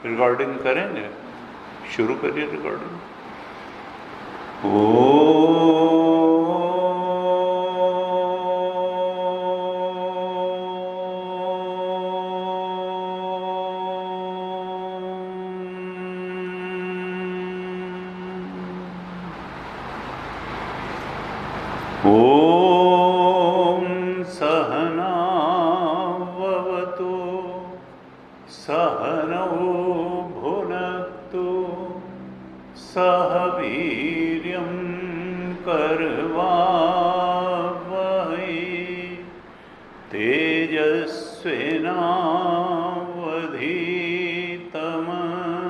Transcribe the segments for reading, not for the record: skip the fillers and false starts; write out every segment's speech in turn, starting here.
Recording करेंगे, शुरू करिए रिकॉर्डिंग। ॐ सहना भवतु सहनौ भुनक्तु सह वीर्यं करवावहै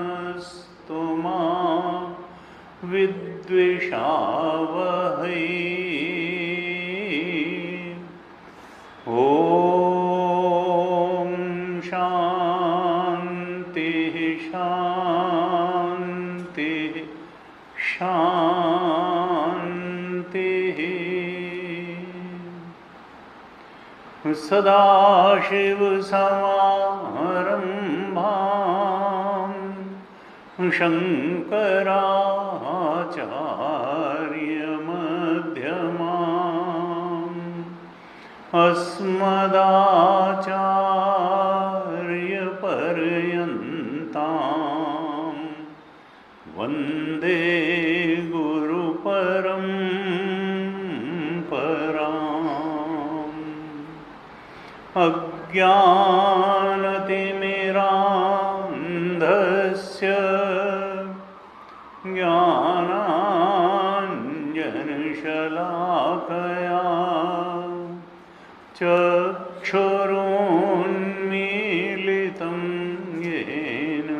तेजस्विनावधीतमस्तु मा विद्विषावहै। ॐ शान्तिः शान्तिः शान्तिः। सदाशिवसमारम्भां शङ्कराचार्यमध्यमाम् अस्मदाचार्यपर्यन्तां वन्दे गुरुपरम्पराम्। अज्ञानतिमिरान्धस्य ज्ञानाञ्जनशलाकया चक्षुरुन्मीलितं येन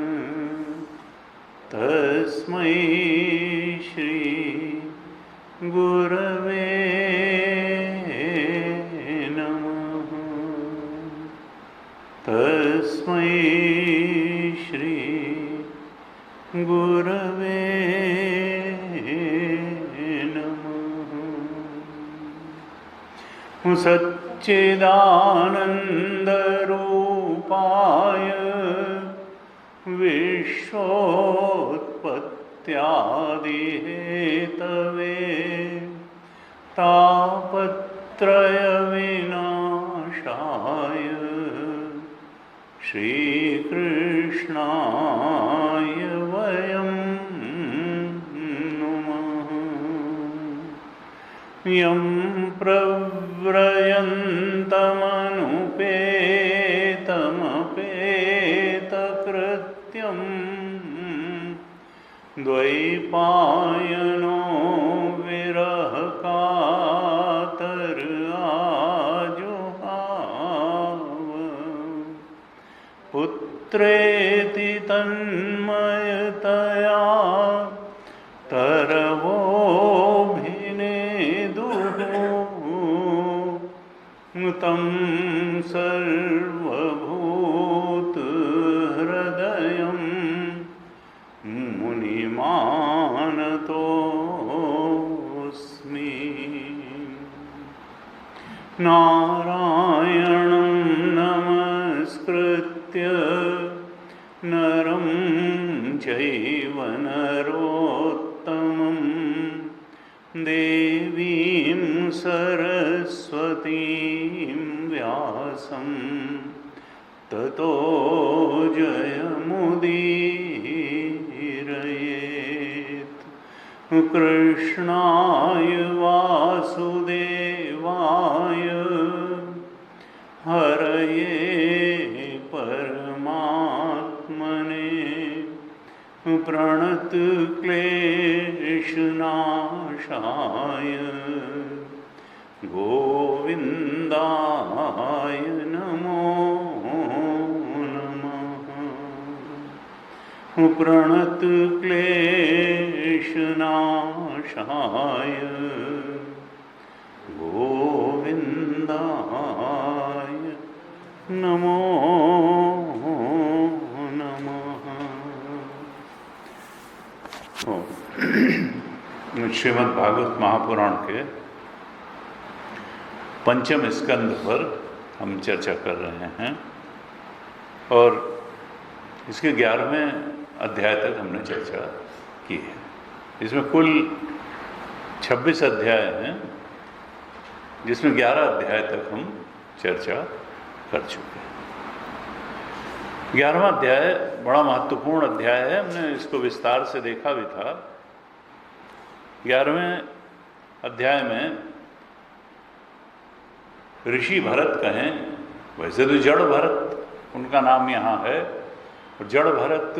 तस्मै श्री गुरवे नमः। तस्मै श्री गुरवे नमः। सच्चिदानन्दरूपाय विश्वोत्पत्त्यादिहेतवे तापत्रयविनाशाय श्रीकृष्णाय वयं नुमः। यं प्रव्रजन्तमनुपेतमपेतकृत्यं द्वैपायनो विरहकातर आजुहाव पुत्रेति तन्मयतया तरवोऽभिनेदुः तं सर्वभूतहृदयं मुनिमानतोऽस्मि। नारायणं नमस्कृत्य नरं चैव नरोत्तमं देवीं सरस्वतीं व्यासं ततो जयमुदीरयेत्। कृष्णाय वासुदेवाय हरये परमात्मने प्रणतक्लेशनाशाय गोविन्दाय नमो नमः। प्रणतक्लेशनाशाय गोविन्दाय नमो नमः। श्रीमद् भागवत महापुराण के पंचम स्कंद पर हम चर्चा कर रहे हैं और इसके 11वें अध्याय तक हमने चर्चा की है। इसमें कुल 26 अध्याय हैं, जिसमें 11 अध्याय तक हम चर्चा कर चुके हैं। 11वां अध्याय बड़ा महत्वपूर्ण अध्याय है, हमने इसको विस्तार से देखा भी था। 11वें अध्याय में ऋषि भरत कहें, वैसे तो जड़ भरत उनका नाम यहाँ है, और जड़ भरत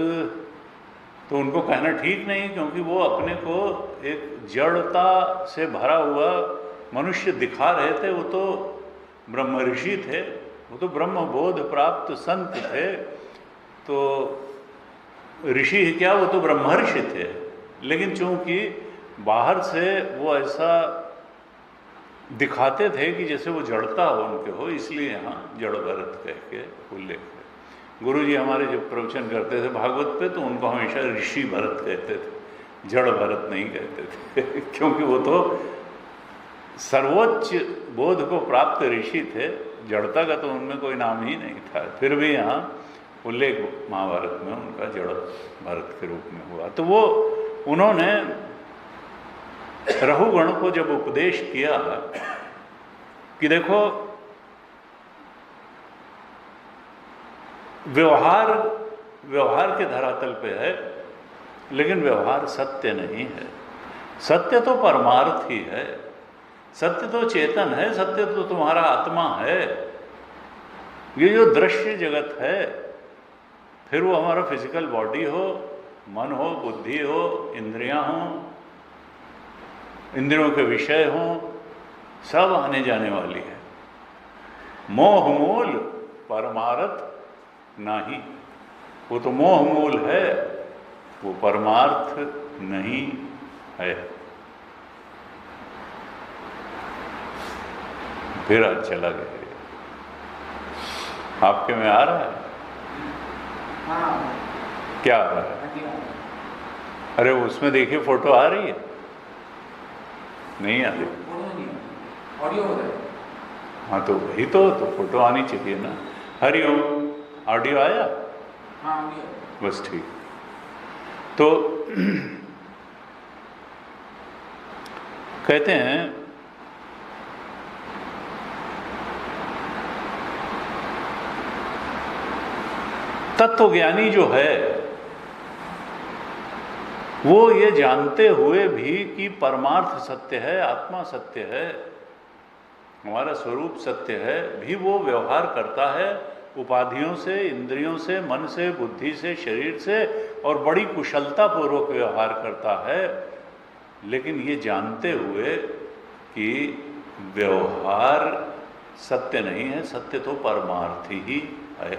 तो उनको कहना ठीक नहीं, क्योंकि वो अपने को एक जड़ता से भरा हुआ मनुष्य दिखा रहे थे। वो तो ब्रह्म ऋषि थे, वो तो ब्रह्म बोध प्राप्त संत थे। तो ऋषि क्या, वो तो ब्रह्मर्षि थे, लेकिन चूंकि बाहर से वो ऐसा दिखाते थे कि जैसे वो जड़ता हो उनके हो, इसलिए यहाँ जड़ भरत कह के उल्लेख है। गुरु जी हमारे जब प्रवचन करते थे भागवत पे, तो उनको हमेशा ऋषि भरत कहते थे, जड़ भरत नहीं कहते थे क्योंकि वो तो सर्वोच्च बोध को प्राप्त ऋषि थे, जड़ता का तो उनमें कोई नाम ही नहीं था। फिर भी यहाँ उल्लेख महाभारत में उनका जड़ भरत के रूप में हुआ। तो वो उन्होंने रहुगण को जब उपदेश किया कि देखो, व्यवहार के धरातल पे है, लेकिन व्यवहार सत्य नहीं है। सत्य तो परमार्थ ही है, सत्य तो चेतन है, सत्य तो तुम्हारा आत्मा है। ये जो दृश्य जगत है, फिर वो हमारा फिजिकल बॉडी हो, मन हो, बुद्धि हो, इंद्रियां हो, इंद्रियों के विषय हों, सब आने जाने वाली है। मोह मूल परमार्थ नहीं, वो तो मोह मूल है, वो परमार्थ नहीं है। फिर आज चला गया। आपके में आ रहा है? क्या आ रहा है? अरे उसमें देखिए, फोटो आ रही है? नहीं आ रही? ऑडियो हो रहा है। हाँ तो वही तो फोटो आनी चाहिए ना। हरिओम, ऑडियो आया? हाँ ऑडियो। बस ठीक। तो कहते हैं तत्वज्ञानी जो है वो ये जानते हुए भी कि परमार्थ सत्य है, आत्मा सत्य है, हमारा स्वरूप सत्य है, भी वो व्यवहार करता है उपाधियों से, इंद्रियों से, मन से, बुद्धि से, शरीर से, और बड़ी कुशलता पूर्वक व्यवहार करता है। लेकिन ये जानते हुए कि व्यवहार सत्य नहीं है, सत्य तो परमार्थ ही है।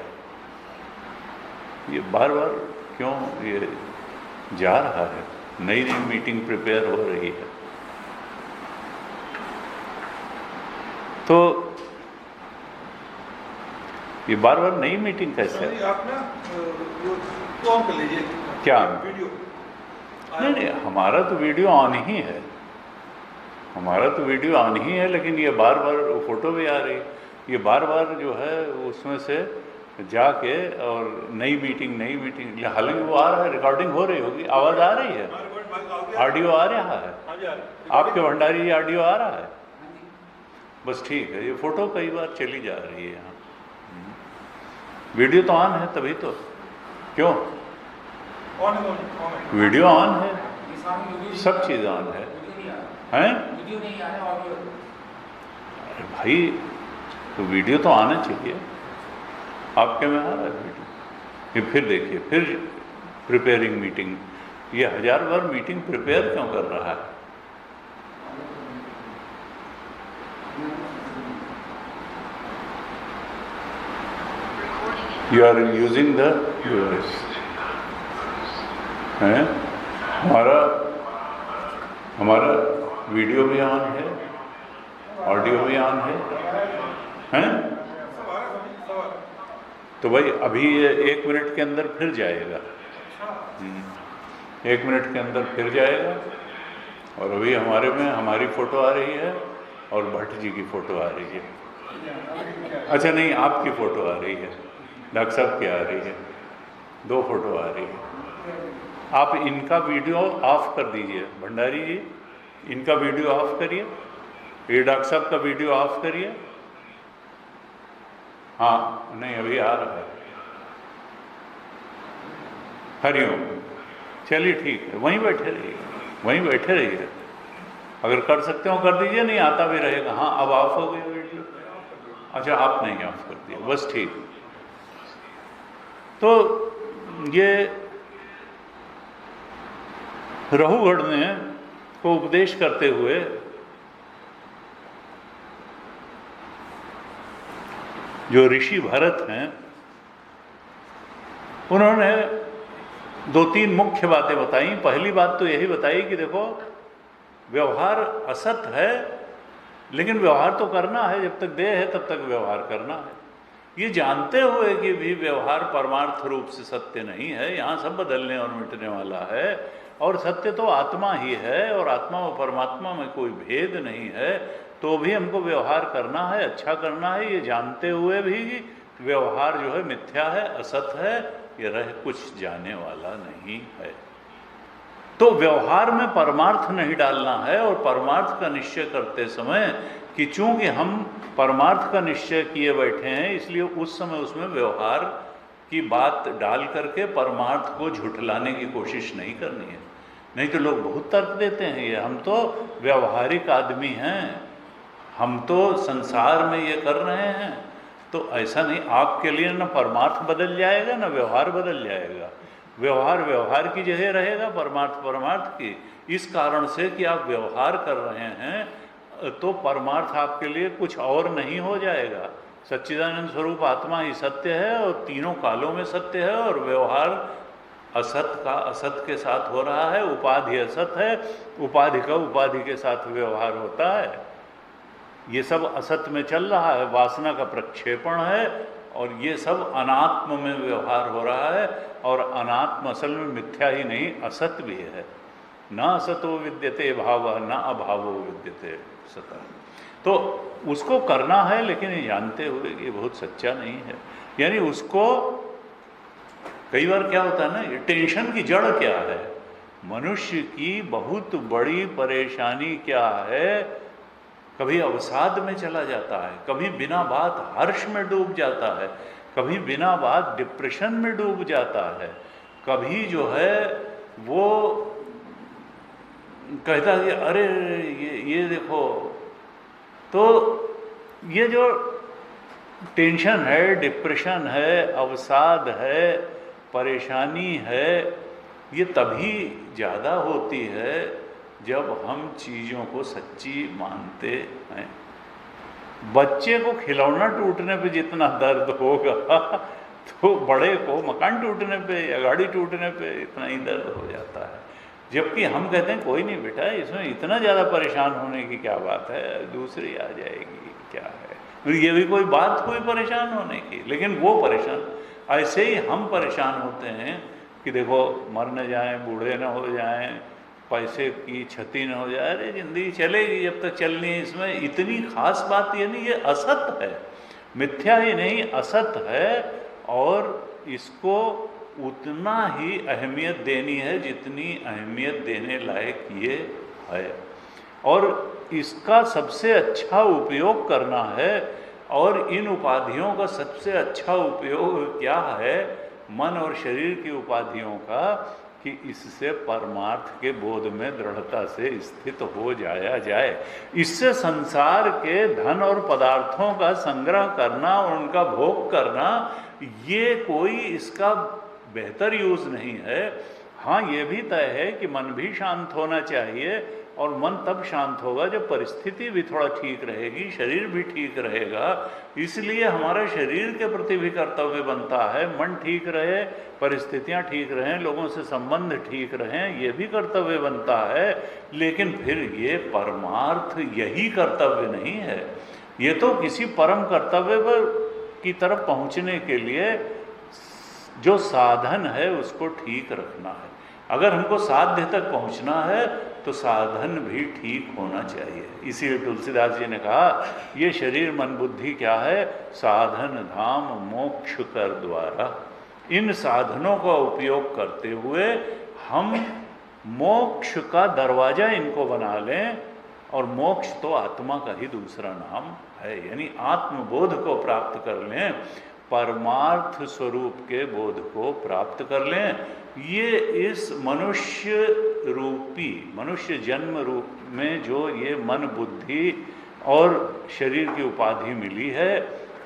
ये बार बार क्यों ये जा रहा है? नई नई मीटिंग प्रिपेयर हो रही है, तो ये बार बार नई मीटिंग कैसे है? आप ना वो ऑन कर लीजिए। क्या? वीडियो। नहीं, हमारा तो वीडियो ऑन ही है, हमारा तो वीडियो ऑन ही है, लेकिन ये बार बार फोटो भी आ रही है। ये बार बार जो है उसमें से जाके और नई मीटिंग, हालांकि वो आ रहा है, रिकॉर्डिंग हो रही होगी, आवाज़ आ रही है, ऑडियो आ रहा है, आपके भंडारी ये ऑडियो आ रहा है, बस ठीक है। ये फोटो कई बार चली जा रही है यहाँ। वीडियो तो ऑन है, तभी तो। क्यों? वीडियो ऑन है, सब चीज़ ऑन है, हैं? अरे भाई, तो वीडियो तो आना चाहिए। आपके में आ रहा है वीडियो? ये फिर देखिए, फिर प्रिपेयरिंग मीटिंग। ये 1000 बार मीटिंग प्रिपेयर क्यों कर रहा है? You are using the US हैं? हमारा वीडियो भी ऑन है, ऑडियो भी ऑन है, हैं? तो भाई अभी ये 1 मिनट के अंदर फिर जाएगा, 1 मिनट के अंदर फिर जाएगा, और अभी हमारे में हमारी फ़ोटो आ रही है और भट्ट जी की फ़ोटो आ रही है। अच्छा नहीं, आपकी फ़ोटो आ रही है, डॉक्टर साहब की आ रही है, 2 फ़ोटो आ रही है। आप इनका वीडियो ऑफ कर दीजिए भंडारी जी, इनका वीडियो ऑफ करिए, ये डॉक्टर साहब का वीडियो ऑफ करिए। हाँ नहीं, अभी आ रहा है। हरिओम, चलिए ठीक है, वहीं बैठे रहिए, वहीं बैठे रहिए, अगर कर सकते हो कर दीजिए, नहीं आता भी रहेगा। हाँ अब ऑफ हो गया वीडियो। अच्छा आप नहीं ऑफ कर दिया, बस ठीक। तो ये रघुगढ़ ने को उपदेश करते हुए जो ऋषि भरत हैं, उन्होंने 2-3 मुख्य बातें बताई। पहली बात तो यही बताई कि देखो व्यवहार असत है, लेकिन व्यवहार तो करना है, जब तक देह है तब तक व्यवहार करना है। ये जानते हुए कि भी व्यवहार परमार्थ रूप से सत्य नहीं है, यहाँ सब बदलने और मिटने वाला है, और सत्य तो आत्मा ही है, और आत्मा और परमात्मा में कोई भेद नहीं है, तो भी हमको व्यवहार करना है, अच्छा करना है। ये जानते हुए भी व्यवहार जो है मिथ्या है, असत है, ये रह कुछ जाने वाला नहीं है। तो व्यवहार में परमार्थ नहीं डालना है, और परमार्थ का निश्चय करते समय कि चूंकि हम परमार्थ का निश्चय किए बैठे हैं, इसलिए उस समय उसमें व्यवहार की बात डाल करके परमार्थ को झुठलाने की कोशिश नहीं करनी है। नहीं तो लोग बहुत तर्क देते हैं, ये हम तो व्यवहारिक आदमी हैं, हम तो संसार में ये कर रहे हैं। तो ऐसा नहीं, आपके लिए न परमार्थ बदल जाएगा न व्यवहार बदल जाएगा। व्यवहार व्यवहार की जगह रहेगा, परमार्थ परमार्थ की। इस कारण से कि आप व्यवहार कर रहे हैं तो परमार्थ आपके लिए कुछ और नहीं हो जाएगा। सच्चिदानंद स्वरूप आत्मा ही सत्य है, और तीनों कालों में सत्य है, और व्यवहार असत का असत के साथ हो रहा है। उपाधि असत है, उपाधि का उपाधि के साथ व्यवहार होता है। ये सब असत में चल रहा है, वासना का प्रक्षेपण है, और ये सब अनात्म में व्यवहार हो रहा है। और अनात्म असल में मिथ्या ही नहीं, असत भी है। न असतो विद्यते भाव न अभावो विद्यते सत। तो उसको करना है, लेकिन ये जानते हुए कि ये बहुत सच्चा नहीं है। यानी उसको कई बार क्या होता है ना, ये टेंशन की जड़ क्या है, मनुष्य की बहुत बड़ी परेशानी क्या है, कभी अवसाद में चला जाता है, कभी बिना बात हर्ष में डूब जाता है, कभी बिना बात डिप्रेशन में डूब जाता है, कभी जो है वो कहता है कि अरे ये देखो। तो ये जो टेंशन है, डिप्रेशन है, अवसाद है, परेशानी है, ये तभी ज़्यादा होती है जब हम चीज़ों को सच्ची मानते हैं। बच्चे को खिलौना टूटने पे जितना दर्द होगा तो बड़े को मकान टूटने पे या गाड़ी टूटने पे इतना ही दर्द हो जाता है। जबकि हम कहते हैं कोई नहीं बेटा, इसमें इतना ज़्यादा परेशान होने की क्या बात है, दूसरी आ जाएगी, क्या है, तो ये भी कोई बात हुई परेशान होने की। लेकिन वो परेशान, ऐसे ही हम परेशान होते हैं कि देखो मर न जाएं, बूढ़े न हो जाएं, पैसे की क्षति न हो जाए, अरे ज़िंदगी चलेगी जब तक चलनी है। इसमें इतनी खास बात ये नहीं, ये असत है, मिथ्या ही नहीं असत है, और इसको उतना ही अहमियत देनी है जितनी अहमियत देने लायक ये है, और इसका सबसे अच्छा उपयोग करना है। और इन उपाधियों का सबसे अच्छा उपयोग क्या है, मन और शरीर की उपाधियों का, कि इससे परमार्थ के बोध में दृढ़ता से स्थित हो जाया जाए। इससे संसार के धन और पदार्थों का संग्रह करना और उनका भोग करना, ये कोई इसका बेहतर यूज़ नहीं है। हाँ ये भी तय है कि मन भी शांत होना चाहिए, और मन तब शांत होगा जब परिस्थिति भी थोड़ा ठीक रहेगी, शरीर भी ठीक रहेगा। इसलिए हमारा शरीर के प्रति भी कर्तव्य बनता है, मन ठीक रहे, परिस्थितियां ठीक रहें, लोगों से संबंध ठीक रहें, ये भी कर्तव्य बनता है। लेकिन फिर ये परमार्थ यही कर्तव्य नहीं है, ये तो किसी परम कर्तव्य पर की तरफ पहुंचने के लिए जो साधन है उसको ठीक रखना है। अगर हमको साध्य तक पहुंचना है तो साधन भी ठीक होना चाहिए। इसीलिए तुलसीदास जी ने कहा ये शरीर मन बुद्धि क्या है, साधन धाम मोक्ष कर द्वारा। इन साधनों का उपयोग करते हुए हम मोक्ष का दरवाजा इनको बना लें, और मोक्ष तो आत्मा का ही दूसरा नाम है, यानी आत्मबोध को प्राप्त कर लें, परमार्थ स्वरूप के बोध को प्राप्त कर लें। ये इस मनुष्य रूपी, मनुष्य जन्म रूप में जो ये मन बुद्धि और शरीर की उपाधि मिली है,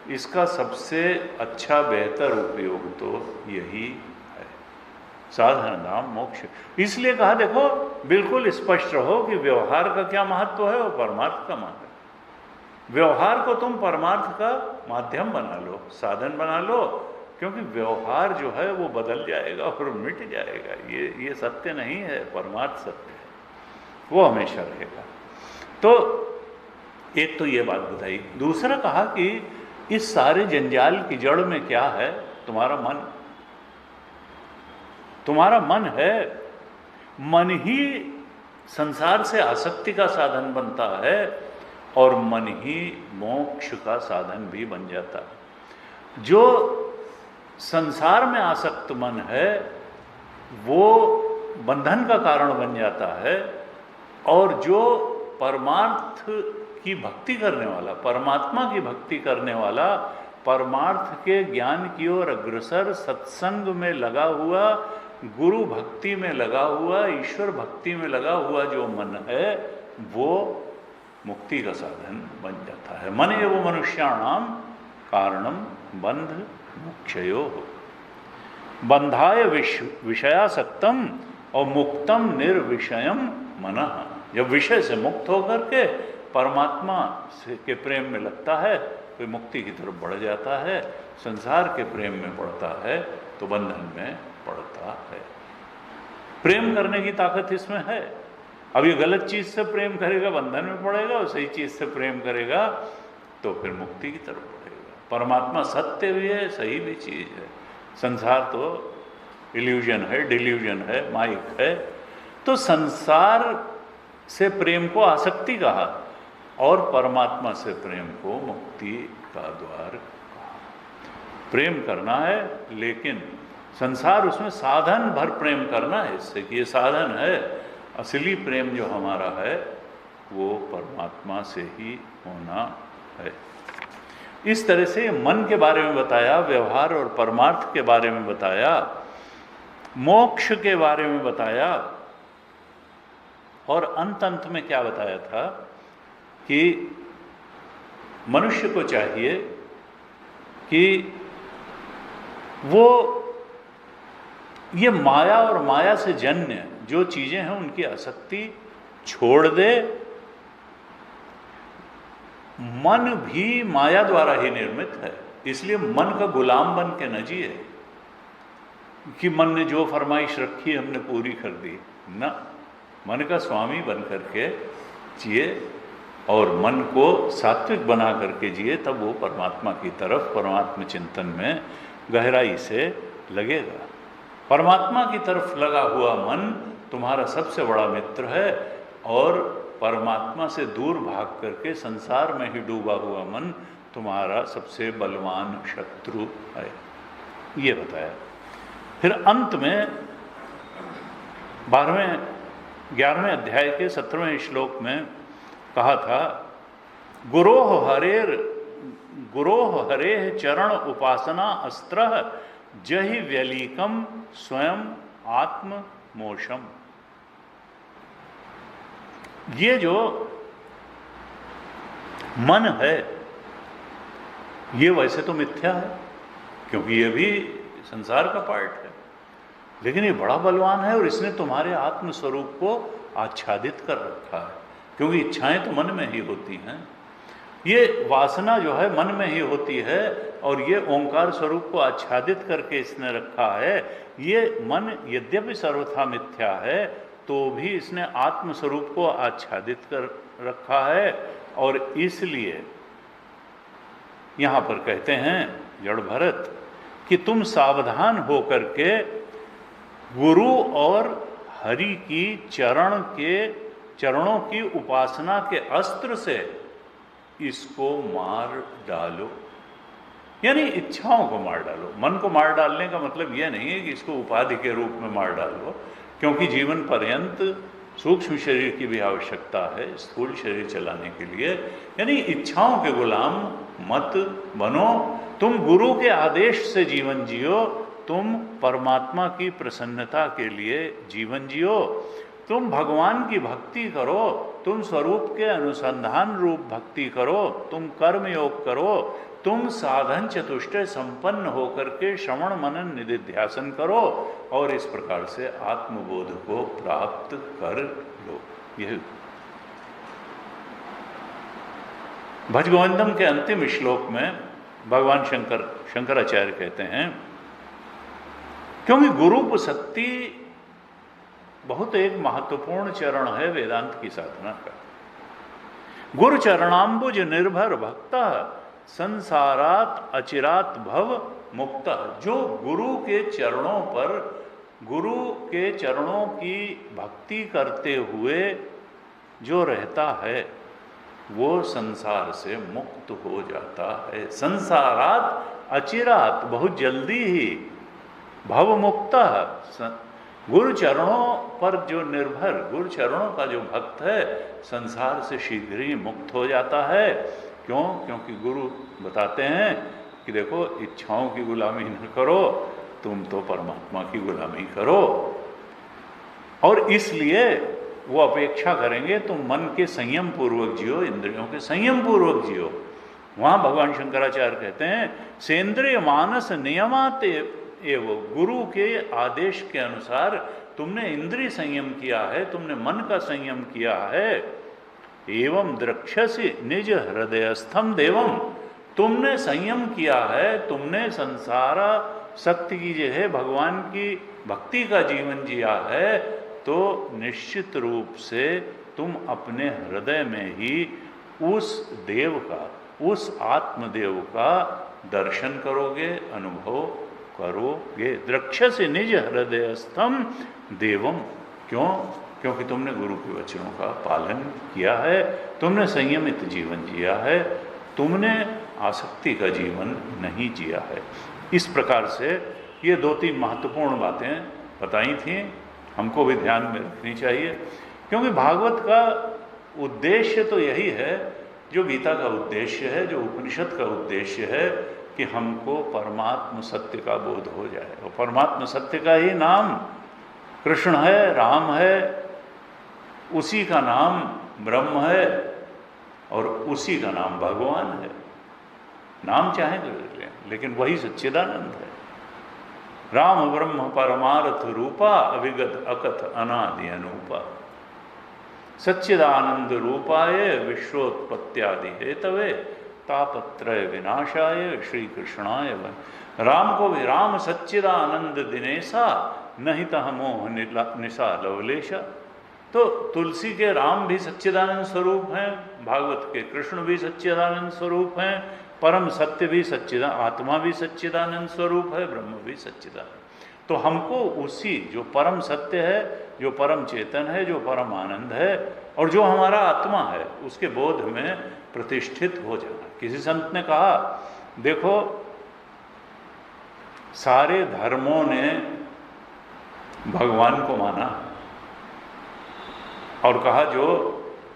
इसका सबसे अच्छा बेहतर उपयोग तो यही है, साधन धाम मोक्ष। इसलिए कहा देखो बिल्कुल स्पष्ट रहो कि व्यवहार का क्या महत्व है और परमार्थ का महत्व। व्यवहार को तुम परमार्थ का माध्यम बना लो, साधन बना लो, क्योंकि व्यवहार जो है वो बदल जाएगा और मिट जाएगा। ये सत्य नहीं है, परमार्थ सत्य है, वो हमेशा रहेगा। तो एक तो ये बात बताई। दूसरा कहा कि इस सारे जंजाल की जड़ में क्या है, तुम्हारा मन। तुम्हारा मन है, मन ही संसार से आसक्ति का साधन बनता है और मन ही मोक्ष का साधन भी बन जाता है। जो संसार में आसक्त मन है वो बंधन का कारण बन जाता है, और जो परमार्थ की भक्ति करने वाला, परमात्मा की भक्ति करने वाला, परमार्थ के ज्ञान की ओर अग्रसर, सत्संग में लगा हुआ, गुरु भक्ति में लगा हुआ, ईश्वर भक्ति में लगा हुआ जो मन है, वो मुक्ति का साधन बन जाता है। मन एवं मनुष्याणाम कारणम बंध मुक्षयो, बंधाय विषयासक्तम और मुक्तम निर्विषयम मनः। जब विषय से मुक्त होकर के परमात्मा के प्रेम में लगता है तो मुक्ति की तरफ बढ़ जाता है, संसार के प्रेम में पड़ता है तो बंधन में पड़ता है। प्रेम करने की ताकत इसमें है। अब ये गलत चीज से प्रेम करेगा बंधन में पड़ेगा, और सही चीज से प्रेम करेगा तो फिर मुक्ति की तरफ बढ़ेगा। परमात्मा सत्य भी है, सही भी चीज है, संसार तो इल्यूजन है, डिल्यूजन है, माइक है। तो संसार से प्रेम को आसक्ति कहा और परमात्मा से प्रेम को मुक्ति का द्वार कहा। प्रेम करना है, लेकिन संसार उसमें साधन भर प्रेम करना है, इससे कि ये साधन है। असली प्रेम जो हमारा है वो परमात्मा से ही होना है। इस तरह से मन के बारे में बताया, व्यवहार और परमार्थ के बारे में बताया, मोक्ष के बारे में बताया, और अंत में क्या बताया था कि मनुष्य को चाहिए कि वो ये माया और माया से जन्य जो चीजें हैं उनकी आसक्ति छोड़ दे। मन भी माया द्वारा ही निर्मित है, इसलिए मन का गुलाम बन के न जिए कि मन ने जो फरमाइश रखी हमने पूरी कर दी। न, मन का स्वामी बन करके जिए और मन को सात्विक बना करके जिए, तब वो परमात्मा की तरफ, परमात्मा चिंतन में गहराई से लगेगा। परमात्मा की तरफ लगा हुआ मन तुम्हारा सबसे बड़ा मित्र है, और परमात्मा से दूर भाग करके संसार में ही डूबा हुआ मन तुम्हारा सबसे बलवान शत्रु है। ये बताया। फिर अंत में 11वें अध्याय के 17वें श्लोक में कहा था, गुरोह हरेः चरण उपासना अस्त्र जहि व्यलीकम स्वयं आत्म मोशम। ये जो मन है ये वैसे तो मिथ्या है, क्योंकि ये भी संसार का पार्ट है, लेकिन ये बड़ा बलवान है और इसने तुम्हारे आत्म स्वरूप को आच्छादित कर रखा है, क्योंकि इच्छाएं तो मन में ही होती हैं। ये वासना जो है मन में ही होती है, और ये ओंकार स्वरूप को आच्छादित करके इसने रखा है। ये मन यद्यपि सर्वथा मिथ्या है तो भी इसने आत्म स्वरूप को आच्छादित कर रखा है, और इसलिए यहाँ पर कहते हैं जड़ भरत कि तुम सावधान होकर के गुरु और हरि की चरण के चरणों की उपासना के अस्त्र से इसको मार डालो, यानी इच्छाओं को मार डालो। मन को मार डालने का मतलब यह नहीं है कि इसको उपाधि के रूप में मार डालो, क्योंकि जीवन पर्यंत सूक्ष्म शरीर की भी आवश्यकता है स्थूल शरीर चलाने के लिए। यानी इच्छाओं के गुलाम मत बनो, तुम गुरु के आदेश से जीवन जियो, तुम परमात्मा की प्रसन्नता के लिए जीवन जियो, तुम भगवान की भक्ति करो, तुम स्वरूप के अनुसंधान रूप भक्ति करो, तुम कर्म योग करो, तुम साधन चतुष्टय संपन्न होकर के श्रवण मनन निधिध्यासन करो और इस प्रकार से आत्मबोध को प्राप्त कर लो। यह भजगोविंदम के अंतिम श्लोक में भगवान शंकराचार्य कहते हैं, क्योंकि गुरुपसक्ति बहुत एक महत्वपूर्ण चरण है वेदांत की साधना का। गुरु चरणाम्बुज निर्भर भक्त संसारात अचिरात भव मुक्त। जो गुरु के चरणों पर, गुरु के चरणों की भक्ति करते हुए जो रहता है वो संसार से मुक्त हो जाता है। संसारात अचिरात, बहुत जल्दी ही, भव मुक्त। गुरु चरणों पर जो निर्भर, गुरु चरणों का जो भक्त है संसार से शीघ्र ही मुक्त हो जाता है। क्यों? क्योंकि गुरु बताते हैं कि देखो इच्छाओं की गुलामी न करो, तुम तो परमात्मा की गुलामी करो। और इसलिए वो अपेक्षा करेंगे तुम मन के संयम पूर्वक जियो, इंद्रियों के संयम पूर्वक जियो। वहाँ भगवान शंकराचार्य कहते हैं सेंद्रिय मानस नियमाते एवं, गुरु के आदेश के अनुसार तुमने इंद्रिय संयम किया है, तुमने मन का संयम किया है। एवं द्रक्षसि निज हृदयस्थम देवम, तुमने संयम किया है, तुमने संसार सत्य की जो है भगवान की भक्ति का जीवन जिया है, तो निश्चित रूप से तुम अपने हृदय में ही उस देव का, उस आत्मदेव का दर्शन करोगे, अनुभव करोगे। द्रक्षसि निज हृदयस्थम देवम। क्यों? क्योंकि तुमने गुरु के वचनों का पालन किया है, तुमने संयमित जीवन जिया है, तुमने आसक्ति का जीवन नहीं जिया है। इस प्रकार से ये 2-3 महत्वपूर्ण बातें बताई थी, हमको भी ध्यान में रखनी चाहिए। क्योंकि भागवत का उद्देश्य तो यही है, जो गीता का उद्देश्य है, जो उपनिषद का उद्देश्य है, कि हमको परमात्म सत्य का बोध हो जाए। और परमात्म सत्य का ही नाम कृष्ण है, राम है, उसी का नाम ब्रह्म है और उसी का नाम भगवान है। नाम चाहे तो ले, लेकिन वही सच्चिदानंद है। राम ब्रह्म परमार्थ रूपा अविगत अकथ अनादि अनूपा, सच्चिदानंद रूपाय विश्वोत्पत्त्यादि हेतवे तापत्रय विनाशाय श्री कृष्णाय वै। राम को भी राम सच्चिदानंद दिनेशा नहीं तह मोह निशा लवलेशा। तो तुलसी के राम भी सच्चिदानंद स्वरूप हैं, भागवत के कृष्ण भी सच्चिदानंद स्वरूप हैं, परम सत्य भी सच्चिदानंद, आत्मा भी सच्चिदानंद स्वरूप है, ब्रह्म भी सच्चिदानंद। तो हमको उसी जो परम सत्य है, जो परम चेतन है, जो परम आनंद है और जो हमारा आत्मा है, उसके बोध में प्रतिष्ठित हो जाना। किसी संत ने कहा, देखो सारे धर्मों ने भगवान को माना और कहा जो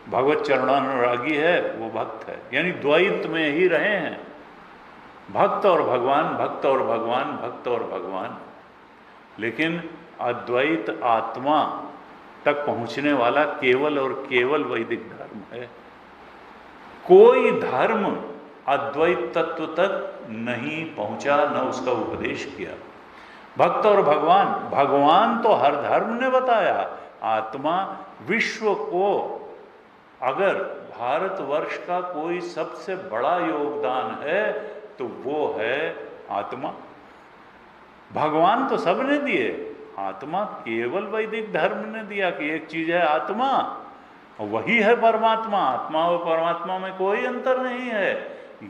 भगवत चरणानुरागी है वो भक्त है, यानी द्वैत में ही रहे हैं, भक्त और भगवान, भक्त और भगवान, भक्त और भगवान। लेकिन अद्वैत आत्मा तक पहुंचने वाला केवल और केवल वैदिक धर्म है। कोई धर्म अद्वैत तत्व तक नहीं पहुंचा, न उसका उपदेश किया। भक्त और भगवान, भगवान तो हर धर्म ने बताया, आत्मा विश्व को, अगर भारतवर्ष का कोई सबसे बड़ा योगदान है तो वो है आत्मा। भगवान तो सबने दिए, आत्मा केवल वैदिक धर्म ने दिया कि एक चीज है आत्मा, वही है परमात्मा। आत्मा और परमात्मा में कोई अंतर नहीं है।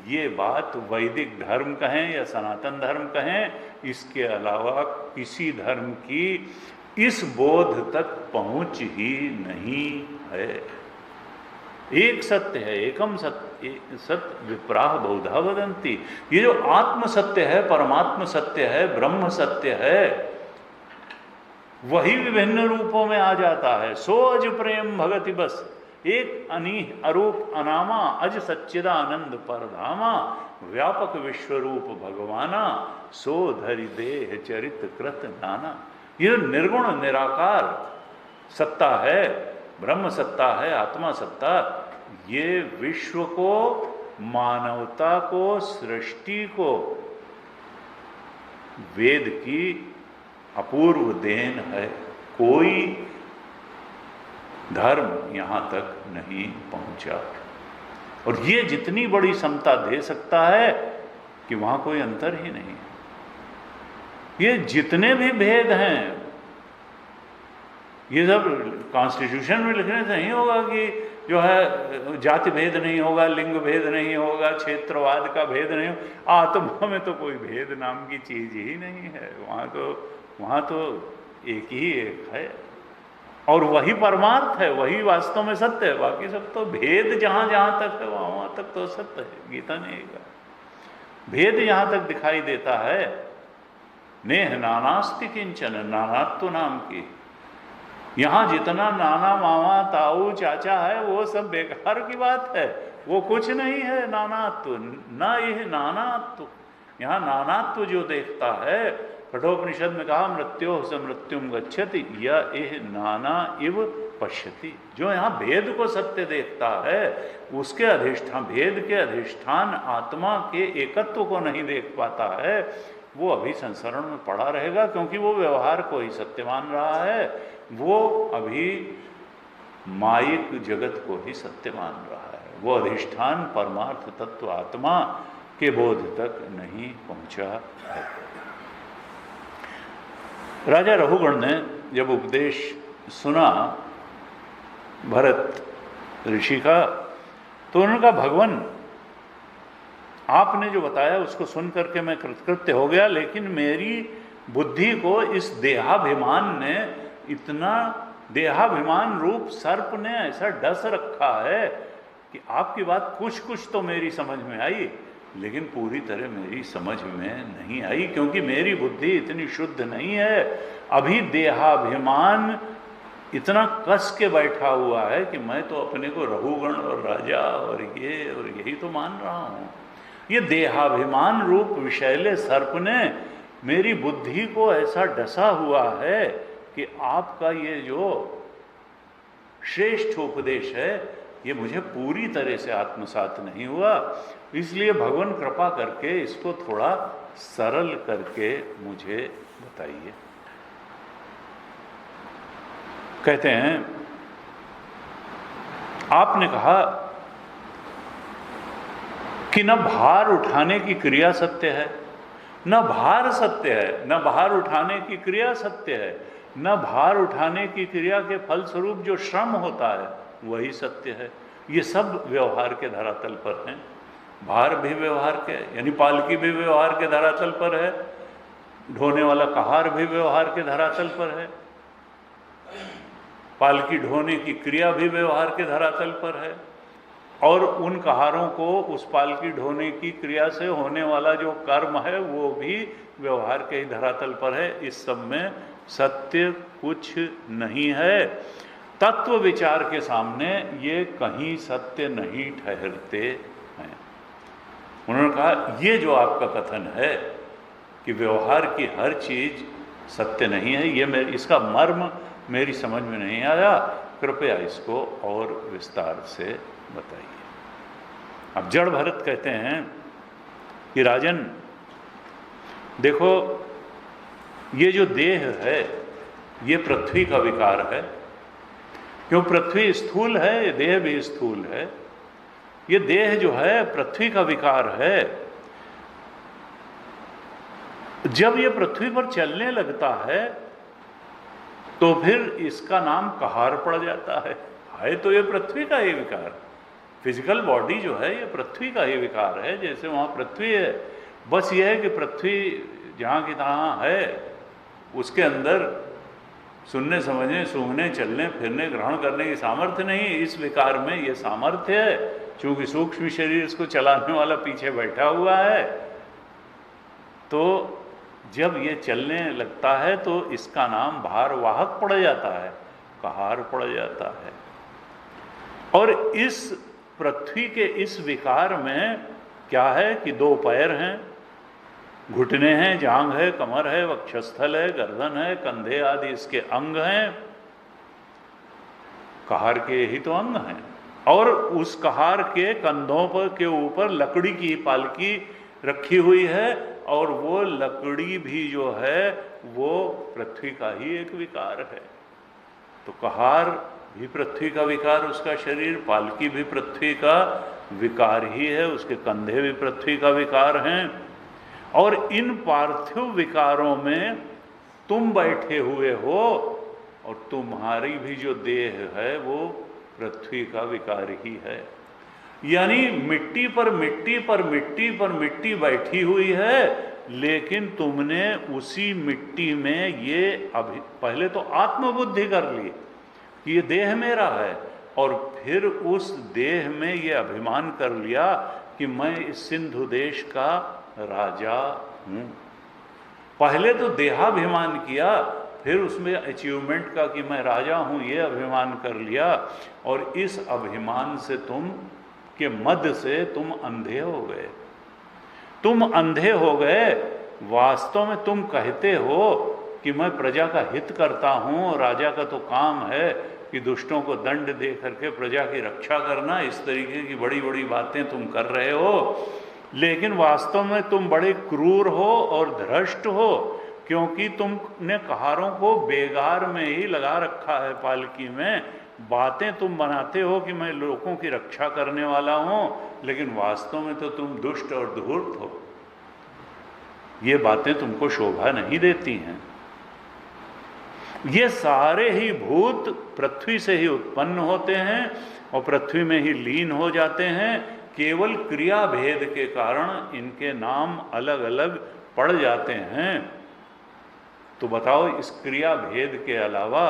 ये बात वैदिक धर्म कहें या सनातन धर्म कहें, इसके अलावा किसी धर्म की इस बोध तक पहुंच ही नहीं है, एक सत्य है, एकम सत्य, सत्य विप्राह बहुधा वदंती। ये जो आत्म सत्य है, परमात्म सत्य है, ब्रह्म सत्य है, वही विभिन्न रूपों में आ जाता है। सो अज प्रेम भगति बस, एक अनीह अरूप अनामा, अज सच्चिदानंद परधामा, व्यापक विश्वरूप भगवाना, सो धरि देह चरित कृत नाना। ये निर्गुण निराकार सत्ता है, ब्रह्म सत्ता है, आत्मा सत्ता, ये विश्व को, मानवता को, सृष्टि को वेद की अपूर्व देन है। कोई धर्म यहां तक नहीं पहुंचा, और ये जितनी बड़ी समता दे सकता है कि वहां कोई अंतर ही नहीं है। ये जितने भी भेद हैं, ये सब कॉन्स्टिट्यूशन में लिखने से नहीं होगा कि जो है जाति भेद नहीं होगा, लिंग भेद नहीं होगा, क्षेत्रवाद का भेद नहीं होगा। आत्मा में तो कोई भेद नाम की चीज ही नहीं है। वहां तो एक ही एक है, और वही परमार्थ है, वही वास्तव में सत्य है। बाकी सब तो भेद जहां जहां तक है वहां तक तो सत्य है। गीता ने कहा भेद जहां तक दिखाई देता है, नेह नानास्ति किंचन, नानात्व नाम की, यहां जितना नाना मामा ताऊ चाचा है वो सब बेकार की बात है, वो कुछ नहीं है नानात्व। न यह नानात्व, यहां नानात्व जो देखता है, कठोपनिषद में कहा मृत्यो स मृत्युम गच्छति, यह नाना इव पश्यति। जो यहाँ भेद को सत्य देखता है, उसके अधिष्ठान, भेद के अधिष्ठान आत्मा के एकत्व को नहीं देख पाता है, वो अभी संसरण में पड़ा रहेगा, क्योंकि वो व्यवहार को ही सत्य मान रहा है। वो अभी मायिक जगत को ही सत्य मान रहा है। वो अधिष्ठान परमार्थ तत्व आत्मा के बोध तक नहीं पहुंचा है। राजा रघुगण ने जब उपदेश सुना भरत ऋषि का, तो उन्होंने कहा भगवान आपने जो बताया उसको सुन करके मैं कृतकृत्य हो गया, लेकिन मेरी बुद्धि को इस देहाभिमान ने, इतना देहाभिमान रूप सर्प ने ऐसा डस रखा है कि आपकी बात कुछ कुछ तो मेरी समझ में आई, लेकिन पूरी तरह मेरी समझ में नहीं आई, क्योंकि मेरी बुद्धि इतनी शुद्ध नहीं है। अभी देहाभिमान इतना कस के बैठा हुआ है कि मैं तो अपने को रघुगण और राजा और यही तो मान रहा हूँ। ये देहाभिमान रूप विषैले सर्प ने मेरी बुद्धि को ऐसा डसा हुआ है कि आपका ये जो श्रेष्ठ उपदेश है, ये मुझे पूरी तरह से आत्मसात नहीं हुआ। इसलिए भगवान कृपा करके इसको थोड़ा सरल करके मुझे बताइए। कहते हैं आपने कहा कि न भार उठाने की क्रिया सत्य है, न भार सत्य है, न भार उठाने की क्रिया सत्य है, न भार उठाने की क्रिया के फलस्वरूप जो श्रम होता है वही सत्य है। ये सब व्यवहार के धरातल पर हैं। भार भी व्यवहार के, यानी पालकी भी व्यवहार के धरातल पर है, ढोने वाला कहार भी व्यवहार के धरातल पर है, पालकी ढोने की क्रिया भी व्यवहार के धरातल पर है, और उन कहारों को उस पालकी ढोने की क्रिया से होने वाला जो कर्म है वो भी व्यवहार के ही धरातल पर है। इस सब में सत्य कुछ नहीं है। तत्व विचार के सामने ये कहीं सत्य नहीं ठहरते हैं। उन्होंने कहा ये जो आपका कथन है कि व्यवहार की हर चीज सत्य नहीं है, ये इसका मर्म मेरी समझ में नहीं आया, कृपया इसको और विस्तार से बताइए। अब जड़ भरत कहते हैं कि राजन देखो, ये जो देह है ये पृथ्वी का विकार है, क्यों पृथ्वी स्थूल है, ये देह भी स्थूल है। ये देह जो है पृथ्वी का विकार है। जब ये पृथ्वी पर चलने लगता है तो फिर इसका नाम कहार पड़ जाता है तो ये पृथ्वी का ही विकार। फिजिकल बॉडी जो है ये पृथ्वी का ही विकार है। जैसे वहाँ पृथ्वी है, बस ये है कि पृथ्वी जहाँ की तहाँ है, उसके अंदर सुनने समझने सूंघने चलने फिरने ग्रहण करने की सामर्थ्य नहीं। इस विकार में ये सामर्थ्य है, क्योंकि सूक्ष्म शरीर इसको चलाने वाला पीछे बैठा हुआ है। तो जब ये चलने लगता है तो इसका नाम भारवाहक पड़ जाता है, कहार पड़ जाता है। और इस पृथ्वी के इस विकार में क्या है कि 2 पैर हैं, घुटने हैं, जांघ है, कमर है, वक्षस्थल है, गर्दन है, कंधे आदि इसके अंग हैं। कहार के ही तो अंग हैं। और उस कहार के कंधों पर के ऊपर लकड़ी की पालकी रखी हुई है, और वो लकड़ी भी जो है वो पृथ्वी का ही एक विकार है। तो कहार भी पृथ्वी का विकार, उसका शरीर, पालकी भी पृथ्वी का विकार ही है, उसके कंधे भी पृथ्वी का विकार हैं। और इन पार्थिव विकारों में तुम बैठे हुए हो, और तुम्हारी भी जो देह है वो पृथ्वी का विकार ही है। यानी मिट्टी पर मिट्टी पर मिट्टी पर मिट्टी बैठी हुई है, लेकिन तुमने उसी मिट्टी में ये पहले तो आत्मबुद्धि कर ली कि ये देह मेरा है, और फिर उस देह में ये अभिमान कर लिया कि मैं इस सिंधु देश का राजा हूं। पहले तो देहाभिमान किया, फिर उसमें अचीवमेंट का कि मैं राजा हूं ये अभिमान कर लिया, और इस अभिमान से तुम के मद से तुम अंधे हो गए। तुम अंधे हो गए। वास्तव में तुम कहते हो कि मैं प्रजा का हित करता हूं, राजा का तो काम है कि दुष्टों को दंड दे करके प्रजा की रक्षा करना, इस तरीके की बड़ी बड़ी बातें तुम कर रहे हो। लेकिन वास्तव में तुम बड़े क्रूर हो और धृष्ट हो, क्योंकि तुमने कहारों को बेगार में ही लगा रखा है, पालकी में। बातें तुम बनाते हो कि मैं लोगों की रक्षा करने वाला हूं, लेकिन वास्तव में तो तुम दुष्ट और धूर्त हो। ये बातें तुमको शोभा नहीं देती हैं। ये सारे ही भूत पृथ्वी से ही उत्पन्न होते हैं और पृथ्वी में ही लीन हो जाते हैं। केवल क्रिया भेद के कारण इनके नाम अलग अलग पड़ जाते हैं। तो बताओ, इस क्रिया भेद के अलावा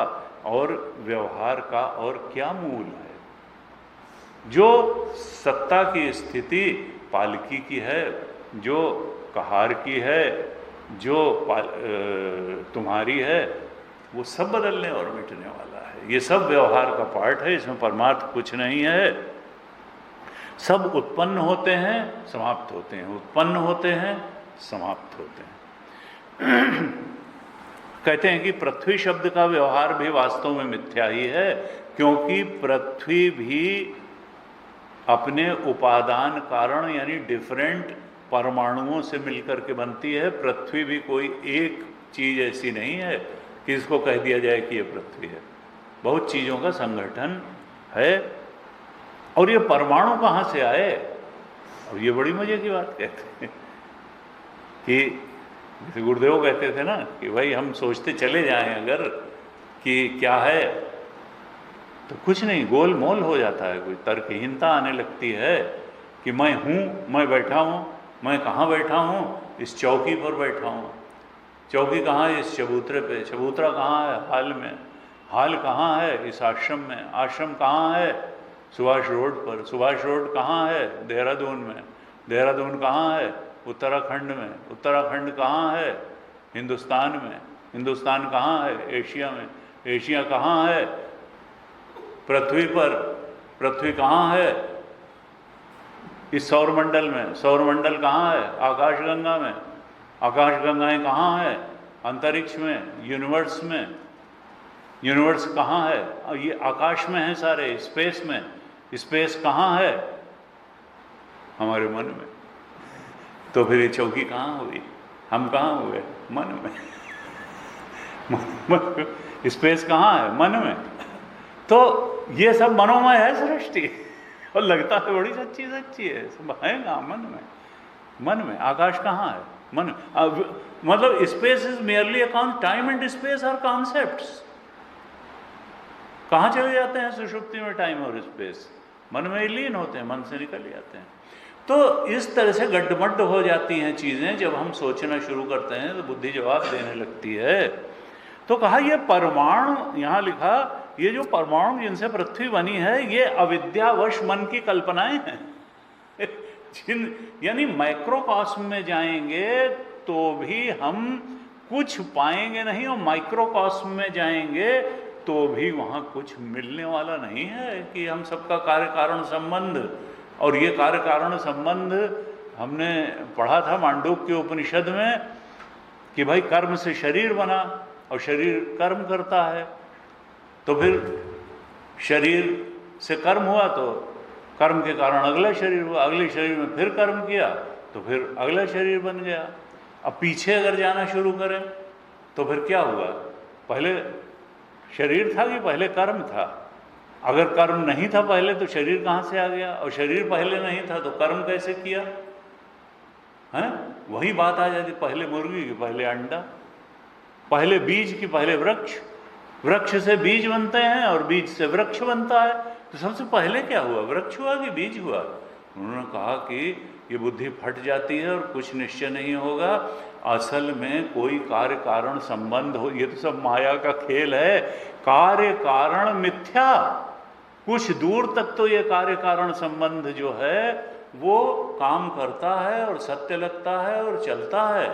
और व्यवहार का और क्या मूल है? जो सत्ता की स्थिति पालकी की है, जो कहार की है, जो तुम्हारी है, वो सब बदलने और मिटने वाला है। ये सब व्यवहार का पार्ट है, इसमें परमार्थ कुछ नहीं है। सब उत्पन्न होते हैं, समाप्त होते हैं, उत्पन्न होते हैं, समाप्त होते हैं। कहते हैं कि पृथ्वी शब्द का व्यवहार भी वास्तव में मिथ्या ही है, क्योंकि पृथ्वी भी अपने उपादान कारण यानी डिफरेंट परमाणुओं से मिलकर के बनती है। पृथ्वी भी कोई एक चीज ऐसी नहीं है कि इसको कह दिया जाए कि ये पृथ्वी है। बहुत चीज़ों का संगठन है। और ये परमाणु कहाँ से आए? और ये बड़ी मजे की बात कहते हैं कि जैसे गुरुदेव कहते थे ना कि भाई हम सोचते चले जाएं अगर कि क्या है, तो कुछ नहीं, गोल मोल हो जाता है, कोई तर्कहीनता आने लगती है कि मैं हूँ, मैं बैठा हूँ, मैं कहाँ बैठा हूँ? इस चौकी पर बैठा हूँ। चौकी कहाँ है? इस चबूतरे पे। चबूतरा कहाँ है? हाल में। हाल कहाँ है? इस आश्रम में। आश्रम कहाँ है? सुभाष रोड पर। सुभाष रोड कहाँ है? देहरादून में। देहरादून कहाँ है? उत्तराखंड में। उत्तराखंड कहाँ है? हिंदुस्तान में। हिंदुस्तान कहाँ है? एशिया में। एशिया कहाँ है? पृथ्वी पर। पृथ्वी कहाँ है? इस सौरमंडल में। सौरमंडल कहाँ है? आकाशगंगा में। आकाशगंगाएं कहाँ है? अंतरिक्ष में, यूनिवर्स में। यूनिवर्स कहाँ है? ये आकाश में है सारे, स्पेस में। स्पेस कहाँ है? हमारे मन में। तो फिर ये चौकी कहाँ हुई? हम कहाँ हुए? मन में। स्पेस कहाँ है? मन में। तो ये सब मनोमय है सृष्टि, और लगता है बड़ी सच्ची सच्ची है, सब है ना मन में। मन में। आकाश कहाँ है? मन। मतलब space is merely time and space are concepts. कहाँ चले जाते हैं सुषुप्ति में टाइम और स्पेस? मन में लीन होते हैं, मन से निकल जाते हैं। तो इस तरह से गड्ढमड्ढ हो जाती हैं चीज़ें। जब हम सोचना शुरू करते हैं तो बुद्धि जवाब देने लगती है। तो कहा ये परमाणु, यहाँ लिखा ये जो परमाणु जिनसे पृथ्वी बनी है ये अविद्यावश मन की कल्पनाएं हैं। यानी माइक्रोकॉस्म में जाएंगे तो भी हम कुछ पाएंगे नहीं, और माइक्रोकॉस्म में जाएंगे तो भी वहाँ कुछ मिलने वाला नहीं है कि हम सबका कार्य कारण संबंध। और ये कार्य कारण संबंध हमने पढ़ा था मांडूक्य उपनिषद में कि भाई कर्म से शरीर बना और शरीर कर्म करता है, तो फिर शरीर से कर्म हुआ तो कर्म के कारण अगला शरीर हुआ, अगले शरीर में फिर कर्म किया तो फिर अगला शरीर बन गया। अब पीछे अगर जाना शुरू करें तो फिर क्या हुआ, पहले शरीर था कि पहले कर्म था? अगर कर्म नहीं था पहले तो शरीर कहाँ से आ गया, और शरीर पहले नहीं था तो कर्म कैसे किया? हैं? वही बात आ जाती, पहले मुर्गी की पहले अंडा, पहले बीज की पहले वृक्ष, वृक्ष से बीज बनते हैं और बीज से वृक्ष बनता है। तो सबसे पहले क्या हुआ, वृक्ष हुआ कि बीज हुआ? उन्होंने कहा कि ये बुद्धि फट जाती है और कुछ निश्चय नहीं होगा, असल में कोई कार्य कारण संबंध हो, ये तो सब माया का खेल है। कार्य कारण मिथ्या, कुछ दूर तक तो ये कार्य कारण संबंध जो है वो काम करता है और सत्य लगता है और चलता है।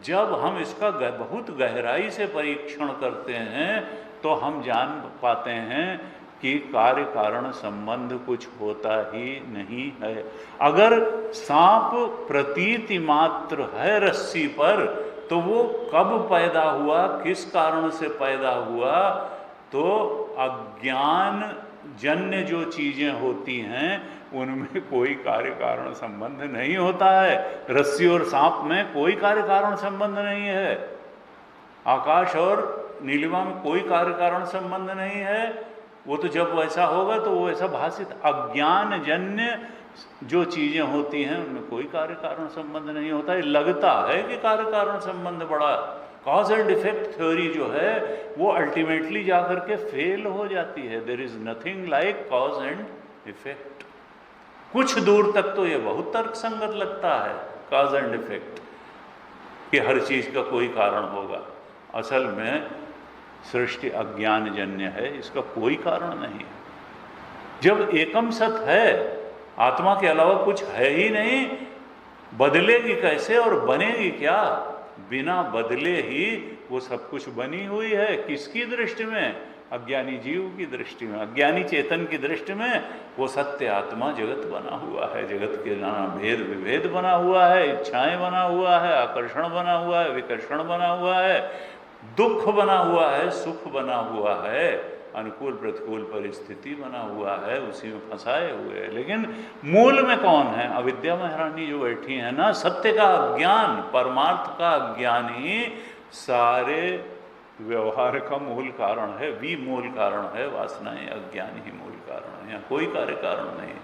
जब हम इसका बहुत गहराई से परीक्षण करते हैं तो हम जान पाते हैं कि कार्य कारण संबंध कुछ होता ही नहीं है। अगर सांप प्रतीति मात्र है रस्सी पर तो वो कब पैदा हुआ, किस कारण से पैदा हुआ? तो अज्ञान जन्य जो चीजें होती हैं उनमें कोई कार्य कारण संबंध नहीं होता है। रस्सी और सांप में कोई कार्य कारण संबंध नहीं है, आकाश और नीलिमा में कोई कार्य कारण संबंध नहीं है। वो तो जब वैसा होगा तो वो ऐसा भाषित अज्ञान जन्य जो चीजें होती हैं उनमें कोई कार्य कारण संबंध नहीं होता है। लगता है कि कार्य कारण संबंध बड़ा, कॉज एंड इफेक्ट थ्योरी जो है वो अल्टीमेटली जाकर के फेल हो जाती है। There is nothing like cause and effect. कुछ दूर तक तो ये बहुत तर्क संगत लगता है कॉज एंड इफेक्ट, कि हर चीज का कोई कारण होगा। असल में सृष्टि अज्ञान जन्य है, इसका कोई कारण नहीं है। जब एकम सत है, आत्मा के अलावा कुछ है ही नहीं, बदलेगी कैसे और बनेगी क्या? बिना बदले ही वो सब कुछ बनी हुई है। किसकी दृष्टि में? अज्ञानी जीव की दृष्टि में, अज्ञानी चेतन की दृष्टि में वो सत्य आत्मा जगत बना हुआ है। जगत के नाना भेद विभेद बना हुआ है, इच्छाएं बना हुआ है, आकर्षण बना हुआ है, विकर्षण बना हुआ है, दुख बना हुआ है, सुख बना हुआ है, अनुकूल प्रतिकूल परिस्थिति बना हुआ है, उसी में फंसाए हुए हैं। लेकिन मूल में कौन है? अविद्या महारानी जो बैठी है ना, सत्य का अज्ञान, परमार्थ का अज्ञान ही सारे व्यवहार का मूल कारण है, भी मूल कारण है। वासनाएं अज्ञान ही मूल कारण है, यहाँ कोई कार्य कारण नहीं।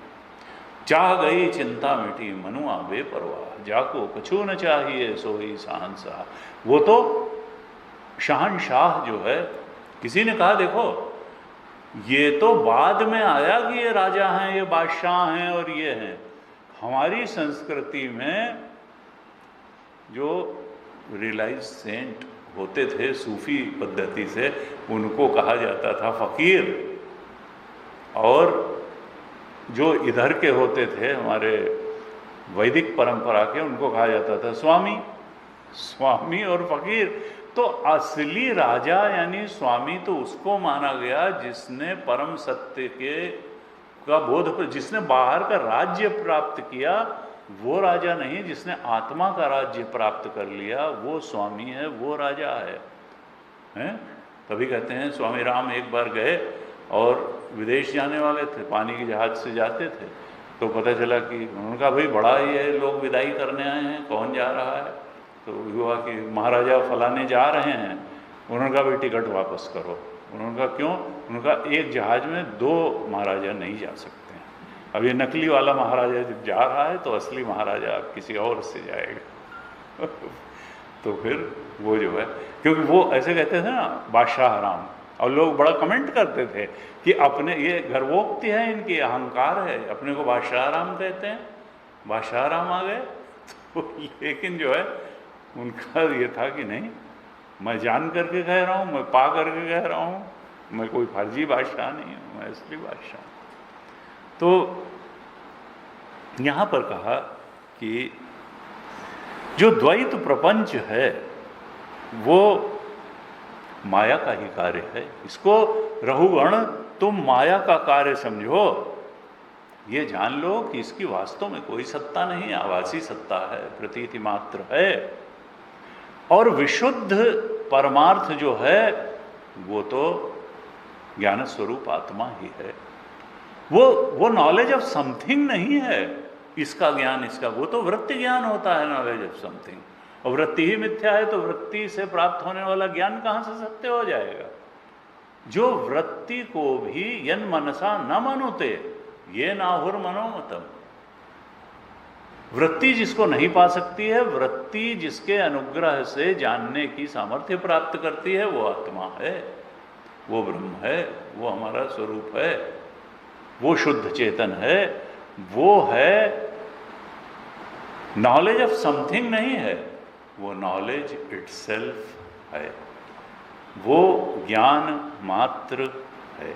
चाह गई चिंता मिटी मनुआ बेपरवाह, जाको कछु न चाहिए सोई शहंशाह। वो तो शहंशाह जो है, किसी ने कहा देखो ये तो बाद में आया कि ये राजा हैं, ये बादशाह हैं और ये हैं। हमारी संस्कृति में जो रियलाइज सेंट होते थे सूफी पद्धति से, उनको कहा जाता था फकीर, और जो इधर के होते थे हमारे वैदिक परंपरा के, उनको कहा जाता था स्वामी। स्वामी और फकीर। तो असली राजा यानी स्वामी तो उसको माना गया जिसने परम सत्य का बोध, जिसने बाहर का राज्य प्राप्त किया, वो राजा नहीं। जिसने आत्मा का राज्य प्राप्त कर लिया वो स्वामी है, वो राजा है, हैं? तभी कहते हैं स्वामी राम एक बार गए और विदेश जाने वाले थे, पानी के जहाज से जाते थे, तो पता चला कि उनका भाई बड़ा ये लोग विदाई करने आए हैं, कौन जा रहा है? तो हुआ कि महाराजा फलाने जा रहे हैं। उन्होंने कहा भाई टिकट वापस करो। उन्होंने कहा क्यों? उन्होंने कहा एक जहाज में 2 महाराजा नहीं जा सकते हैं। अब ये नकली वाला महाराजा जब जा रहा है तो असली महाराजा किसी और से जाएगा। तो फिर वो जो है, क्योंकि वो ऐसे कहते थे ना बादशाह राम, और लोग बड़ा कमेंट करते थे कि अपने, ये गर्वोक्ति है इनकी, अहंकार है, अपने को बादशाह राम कहते हैं, बादशाह राम आ गए। तो लेकिन जो है उनका ये था कि नहीं, मैं जान करके कह रहा हूँ, मैं पा करके कह रहा हूँ, मैं कोई फर्जी बादशाह नहीं हूँ, मैं असली बादशाह हूँ। तो यहाँ पर कहा कि जो द्वैत प्रपंच है वो माया का ही कार्य है। इसको रहुगण तुम माया का कार्य समझो, ये जान लो कि इसकी वास्तव में कोई सत्ता नहीं, आभासी सत्ता है, प्रतीति मात्र है। और विशुद्ध परमार्थ जो है वो तो ज्ञान स्वरूप आत्मा ही है। वो नॉलेज ऑफ समथिंग नहीं है इसका ज्ञान, इसका वो तो वृत्ति ज्ञान होता है, नॉलेज ऑफ समथिंग। और वृत्ति ही मिथ्या है तो वृत्ति से प्राप्त होने वाला ज्ञान कहाँ से सत्य हो जाएगा? जो वृत्ति को भी यन मनसा न मनुते ये नाहुर मनोमतम, वृत्ति जिसको नहीं पा सकती है, वृत्ति जिसके अनुग्रह से जानने की सामर्थ्य प्राप्त करती है, वो आत्मा है, वो ब्रह्म है, वो हमारा स्वरूप है, वो शुद्ध चेतन है, वो है नॉलेज ऑफ समथिंग नहीं है, वो नॉलेज इटसेल्फ है, वो ज्ञान मात्र है।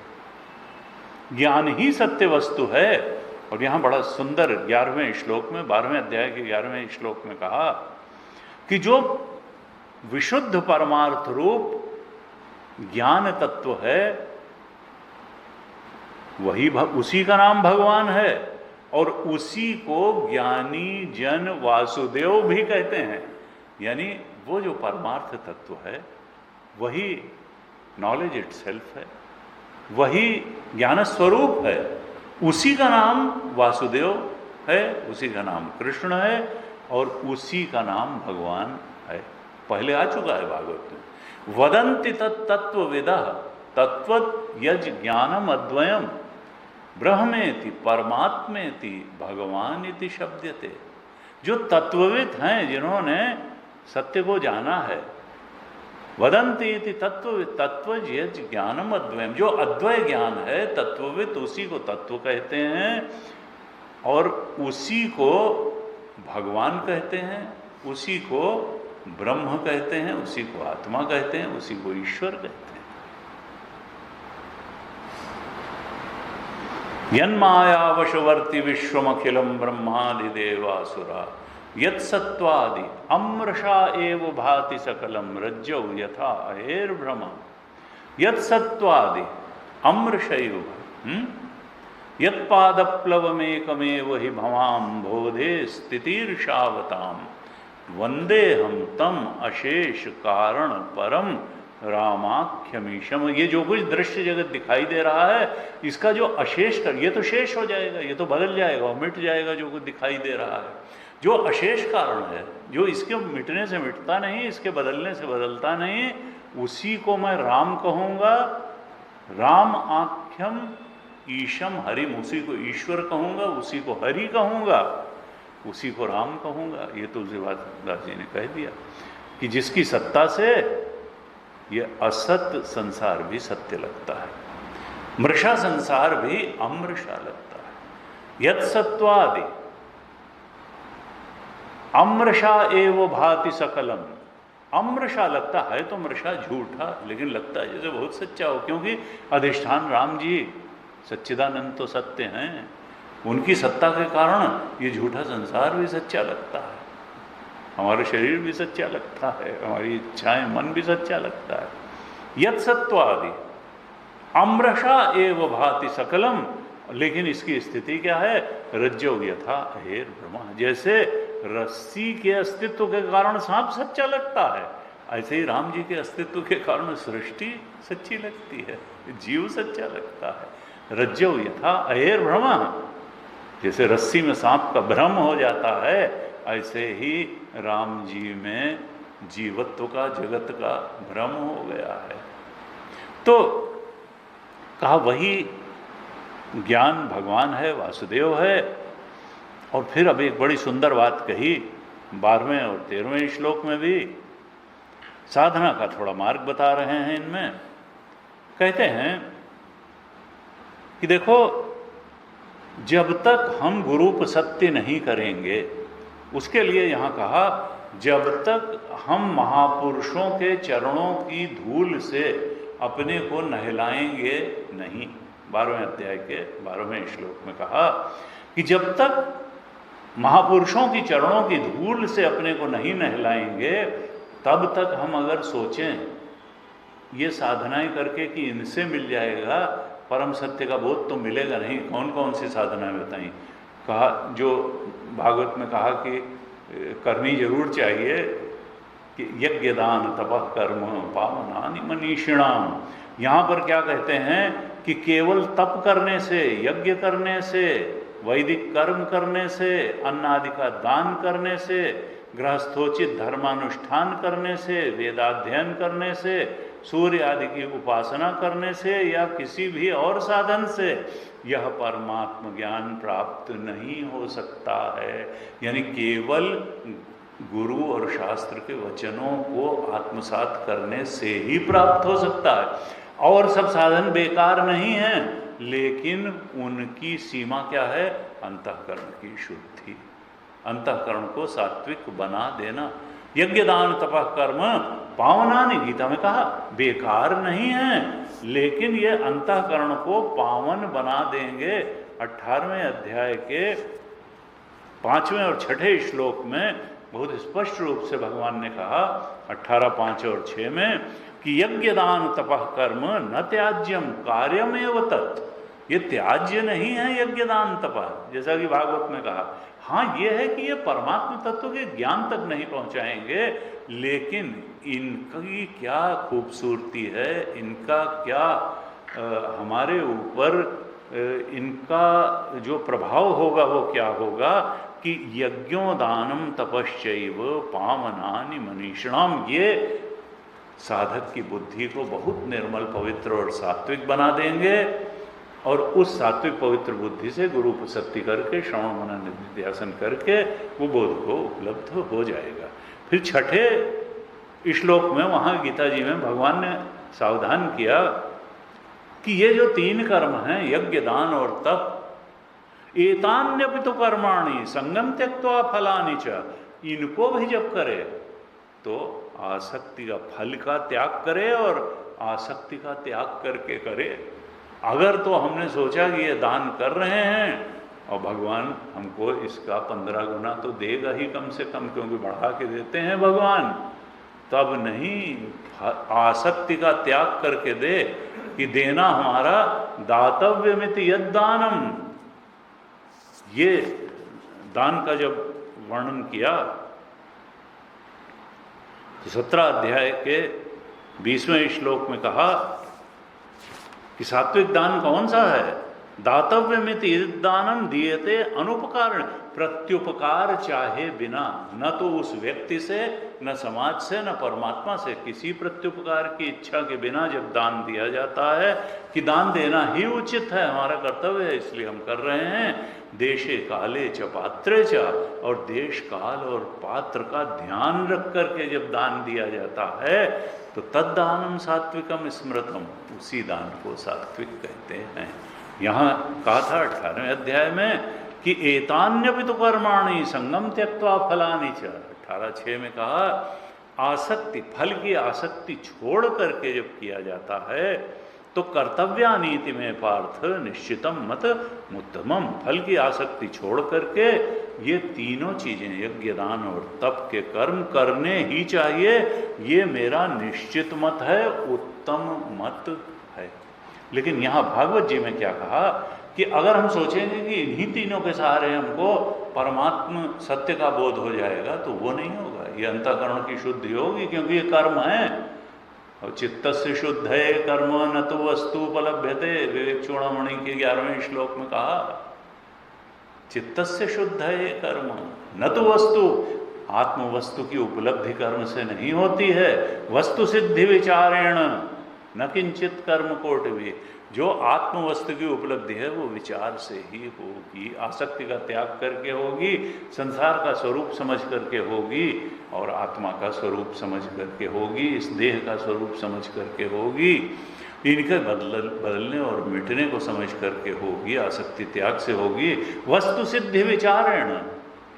ज्ञान ही सत्य वस्तु है। और यहां बड़ा सुंदर 11वें श्लोक में, 12वें अध्याय के 11वें श्लोक में कहा कि जो विशुद्ध परमार्थ रूप ज्ञान तत्व है वही उसी का नाम भगवान है, और उसी को ज्ञानी जन वासुदेव भी कहते हैं। यानी वो जो परमार्थ तत्व है वही नॉलेज इटसेल्फ है, वही ज्ञान स्वरूप है, उसी का नाम वासुदेव है, उसी का नाम कृष्ण है, और उसी का नाम भगवान है। पहले आ चुका है भागवत में। वदन्ति तत्त्वविदः तत्त्वत् यज ज्ञानम अद्वयम ब्रह्मेति परमात्मेति भगवान इति शब्दते। जो तत्वविद हैं, जिन्होंने सत्य को जाना है, वदन्ति इति तत्वविद तत्त्वज यज ज्ञानम अद्वयम, जो अद्वय ज्ञान है, तत्वविद उसी को तत्व कहते हैं, और उसी को भगवान कहते हैं, उसी को ब्रह्म कहते हैं, उसी को आत्मा कहते हैं, उसी को ईश्वर कहते हैं। यन्मायावशवर्ति विश्वमखिलम ब्रह्मादि देवासुरा यत्सत्वादि अमृषा एव भाति सकलम रज्जौ यथा अहेर्भ्रम। यत्सत्वादि अमृषैव यत्पादप्लवमेकमेव हि भवाम बोधे स्थितिर्षावताम वंदे हम तम अशेष कारण परम रामाख्यमीशम। ये जो कुछ दृश्य जगत दिखाई दे रहा है, इसका जो अशेष कर, ये तो शेष हो जाएगा, ये तो बदल जाएगा और मिट जाएगा। जो कुछ दिखाई दे रहा है, जो अशेष कारण है, जो इसके मिटने से मिटता नहीं, इसके बदलने से बदलता नहीं, उसी को मैं राम कहूँगा। राम आख्यम ईशम हरिम, उसी को ईश्वर कहूँगा, उसी को हरि कहूँगा, उसी को राम कहूँगा। ये तुलसीदास जी ने कह दिया कि जिसकी सत्ता से ये असत्य संसार भी सत्य लगता है, मृषा संसार भी अमृषा लगता है। यत् सत्वादि अमृषा एव भाति सकलम, अमृषा लगता है तो मृषा झूठा, लेकिन लगता है जैसे बहुत सच्चा हो, क्योंकि अधिष्ठान राम जी सच्चिदानंद तो सत्य हैं, उनकी सत्ता के कारण ये झूठा संसार भी सच्चा लगता है, हमारा शरीर भी सच्चा लगता है, हमारी इच्छाएं, मन भी सच्चा लगता है। यत् सत्वादि अमृषा एव भाति सकलम, लेकिन इसकी स्थिति क्या है? रज्जो यथा अहेर ब्रह्मा, जैसे रस्सी के अस्तित्व के कारण सांप सच्चा लगता है, ऐसे ही राम जी के अस्तित्व के कारण सृष्टि सच्ची लगती है, जीव सच्चा लगता है। रज्जो यथा अहेर ब्रह्मा, जैसे रस्सी में सांप का भ्रम हो जाता है, ऐसे ही राम जी में जीवत्व का, जगत का भ्रम हो गया है। तो कहा वही ज्ञान भगवान है, वासुदेव है। और फिर अब एक बड़ी सुंदर बात कही 12वें और 13वें श्लोक में भी, साधना का थोड़ा मार्ग बता रहे हैं। इनमें कहते हैं कि देखो, जब तक हम गुरूप सत्य नहीं करेंगे, उसके लिए यहाँ कहा जब तक हम महापुरुषों के चरणों की धूल से अपने को नहलाएंगे नहीं। 12वें अध्याय के 12वें श्लोक में कहा कि जब तक महापुरुषों की चरणों की धूल से अपने को नहीं नहलाएंगे, तब तक हम अगर सोचें ये साधनाएं करके कि इनसे मिल जाएगा परम सत्य का बोध, तो मिलेगा नहीं। कौन कौन सी साधनाएं बताई? कहा जो भागवत में कहा कि करनी जरूर चाहिए कि यज्ञ दान तपः कर्म पावनानि मनीषिणाम। यहाँ पर क्या कहते हैं कि केवल तप करने से, यज्ञ करने से, वैदिक कर्म करने से, अन्न आदि का दान करने से, गृहस्थोचित धर्मानुष्ठान करने से, वेदाध्ययन करने से, सूर्य आदि की उपासना करने से या किसी भी और साधन से यह परमात्म ज्ञान प्राप्त नहीं हो सकता है। यानी केवल गुरु और शास्त्र के वचनों को आत्मसात करने से ही प्राप्त हो सकता है। और सब साधन बेकार नहीं हैं, लेकिन उनकी सीमा क्या है? अंतःकरण की शुद्धि, अंतःकरण को सात्विक बना देना। यज्ञ दान तपः कर्म पावनानि, गीता में कहा, बेकार नहीं है, लेकिन ये अंतःकरण को पावन बना देंगे। 18वें अध्याय के 5वें और 6ठे श्लोक में बहुत स्पष्ट रूप से भगवान ने कहा, 18, 5 और 6 में, कि यज्ञ दान तपः कर्म न त्याज्यम कार्यमेव तत्। ये त्याज्य नहीं है यज्ञ दान तपः, जैसा कि भागवत में कहा। हाँ, ये है कि ये परमात्म तत्व के ज्ञान तक नहीं पहुंचाएंगे, लेकिन इनकी क्या खूबसूरती है, इनका क्या हमारे ऊपर इनका जो प्रभाव होगा वो क्या होगा कि यज्ञो दानम तपश्चैव पावनानि मनीषिणाम। ये साधक की बुद्धि को बहुत निर्मल, पवित्र और सात्विक बना देंगे, और उस सात्विक पवित्र बुद्धि से गुरु उपसत्ति करके, श्रवण मनन निधिध्यासन करके वो बोध को उपलब्ध हो जाएगा। फिर 6ठे श्लोक में, वहाँ गीता जी में भगवान ने सावधान किया कि ये जो 3 कर्म हैं, यज्ञ दान और तप, एतान्यपि तो कर्माणि संगम त्यक्त्वा फलानि च, इनको भी जब करे तो आसक्ति का फल का त्याग करे और आसक्ति का त्याग करके करे। अगर तो हमने सोचा कि ये दान कर रहे हैं और भगवान हमको इसका 15 गुना तो देगा ही कम से कम, क्योंकि बढ़ा के देते हैं भगवान, तब नहीं, आसक्ति का त्याग करके दे कि देना हमारा दातव्यमिति यद्दानम। ये दान का जब वर्णन किया तो 17 अध्याय के 20वें श्लोक में कहा कि सात्विक दान कौन सा है? दातव्यमिति दानम दीयते अनुपकार, प्रत्युपकार चाहे बिना, न तो उस व्यक्ति से, न समाज से, न परमात्मा से, किसी प्रत्युपकार की इच्छा के बिना जब दान दिया जाता है कि दान देना ही उचित है, हमारा कर्तव्य है, इसलिए हम कर रहे हैं। देशे काले च पात्रे च, और देश काल और पात्र का ध्यान रख करके जब दान दिया जाता है तो तद्दानम सात्विकम स्मृतम, उसी दान को सात्विक कहते हैं। यहाँ कहा था 18वें अध्याय में कि एतान्यपि तो कर्माणि संगम त्यक्त्वा फलानि च। 18:6 में कहा आसक्ति, फल की आसक्ति छोड़ करके जब किया जाता है तो कर्तव्यानीति में पार्थ निश्चितम मत मुत्तमम। फल की आसक्ति छोड़ करके ये तीनों चीजें, यज्ञ दान और तप के कर्म करने ही चाहिए, ये मेरा निश्चित मत है, उत्तम मत है। लेकिन यहाँ भागवत जी में क्या कहा कि अगर हम सोचेंगे कि इन्हीं तीनों के सहारे हमको परमात्म सत्य का बोध हो जाएगा, तो वो नहीं होगा। ये अंतःकरण की शुद्धि होगी, क्योंकि ये कर्म है। और चित्तस्य शुद्धये कर्म न तो वस्तु उपलभ्यते, विवेक चूड़ामणि के 11वें श्लोक में कहा चित्तस्य शुद्धये कर्म न तो वस्तु, आत्म वस्तु की उपलब्धि कर्म से नहीं होती है। वस्तु सिद्धि विचारेण न किंचित कर्म कोटि, जो आत्म वस्तु की उपलब्धि है वो विचार से ही होगी, आसक्ति का त्याग करके होगी, संसार का स्वरूप समझ करके होगी, और आत्मा का स्वरूप समझ करके होगी, इस देह का स्वरूप समझ करके होगी, इनके बदलने और मिटने को समझ करके होगी, आसक्ति त्याग से होगी। वस्तु सिद्धि विचारेण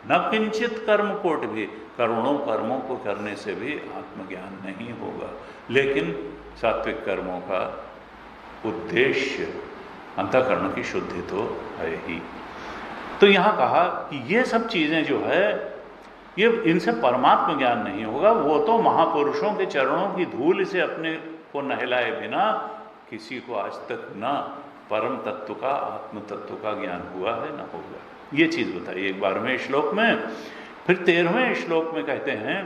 न किंचित कर्म कोट भी, करोड़ों कर्मों को करने से भी आत्मज्ञान नहीं होगा। लेकिन सात्विक कर्मों का उद्देश्य अंतःकरण की शुद्धि तो है ही। तो यहाँ कहा कि ये सब चीज़ें जो है ये इनसे परमात्म ज्ञान नहीं होगा। वो तो महापुरुषों के चरणों की धूल से अपने को नहलाए बिना किसी को आज तक ना परम तत्व का, आत्म तत्व का ज्ञान हुआ है ना होगा। ये चीज़ बताइए एक 12वें श्लोक में। फिर 13वें श्लोक में कहते हैं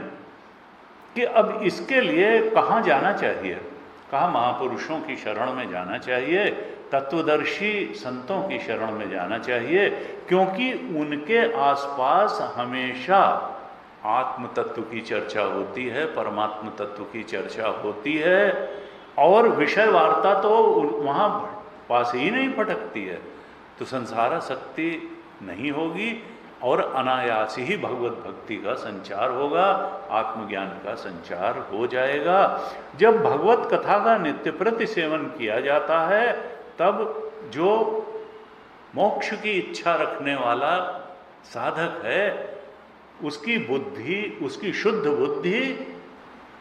कि अब इसके लिए कहाँ जाना चाहिए। कहाँ महापुरुषों की शरण में जाना चाहिए, तत्वदर्शी संतों की शरण में जाना चाहिए, क्योंकि उनके आसपास हमेशा आत्म तत्व की चर्चा होती है, परमात्म तत्व की चर्चा होती है, और विषय वार्ता तो वहाँ पास ही नहीं भटकती है। तो संसारासक्ति नहीं होगी और अनायास ही भगवत भक्ति का संचार होगा, आत्मज्ञान का संचार हो जाएगा। जब भगवत कथा का नित्य प्रति सेवन किया जाता है तब जो मोक्ष की इच्छा रखने वाला साधक है उसकी बुद्धि, उसकी शुद्ध बुद्धि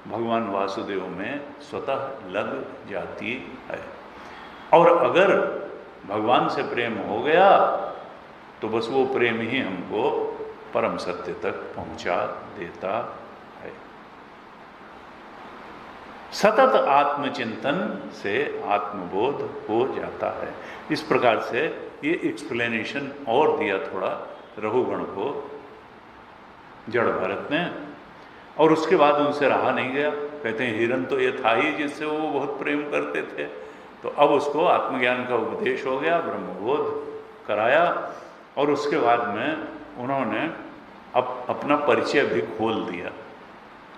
भगवान वासुदेव में स्वतः लग जाती है। और अगर भगवान से प्रेम हो गया तो बस वो प्रेम ही हमको परम सत्य तक पहुंचा देता है। सतत आत्मचिंतन से आत्मबोध हो जाता है। इस प्रकार से ये एक्सप्लेनेशन और दिया थोड़ा रघुगण को जड़ भरत ने, और उसके बाद उनसे रहा नहीं गया। कहते हैं हिरन तो ये था ही जिससे वो बहुत प्रेम करते थे, तो अब उसको आत्मज्ञान का उपदेश हो गया, ब्रह्मबोध कराया, और उसके बाद में उन्होंने अपना परिचय भी खोल दिया,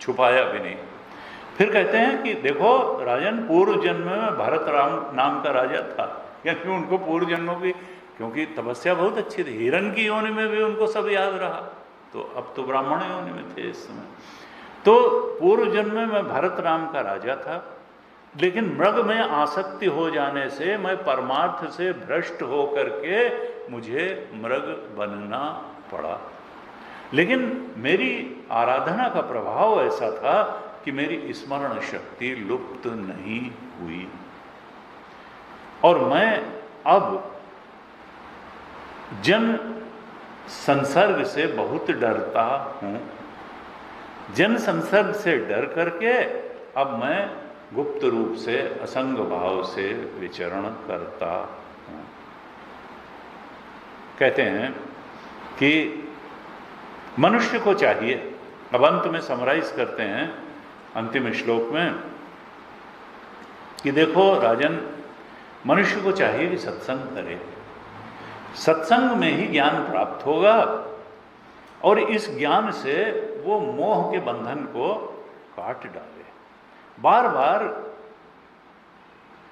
छुपाया भी नहीं। फिर कहते हैं कि देखो राजन, पूर्व जन्म में भरत राम नाम का राजा था, क्योंकि उनको पूर्व जन्मों की, क्योंकि तपस्या बहुत अच्छी थी, हिरन की योनि में भी उनको सब याद रहा, तो अब तो ब्राह्मण योनि में थे इस समय। तो पूर्व जन्म में भरत राम का राजा था, लेकिन मृग में आसक्ति हो जाने से मैं परमार्थ से भ्रष्ट हो करके मुझे मृग बनना पड़ा। लेकिन मेरी आराधना का प्रभाव ऐसा था कि मेरी स्मरण शक्ति लुप्त नहीं हुई, और मैं अब जन संसर्ग से बहुत डरता हूँ। जन संसर्ग से डर करके अब मैं गुप्त रूप से असंग भाव से विचरण करता हूँ। कहते हैं कि मनुष्य को चाहिए, अब अंत में समराइज करते हैं अंतिम श्लोक में, कि देखो राजन, मनुष्य को चाहिए कि सत्संग करे, सत्संग में ही ज्ञान प्राप्त होगा, और इस ज्ञान से वो मोह के बंधन को काट डाले। बार बार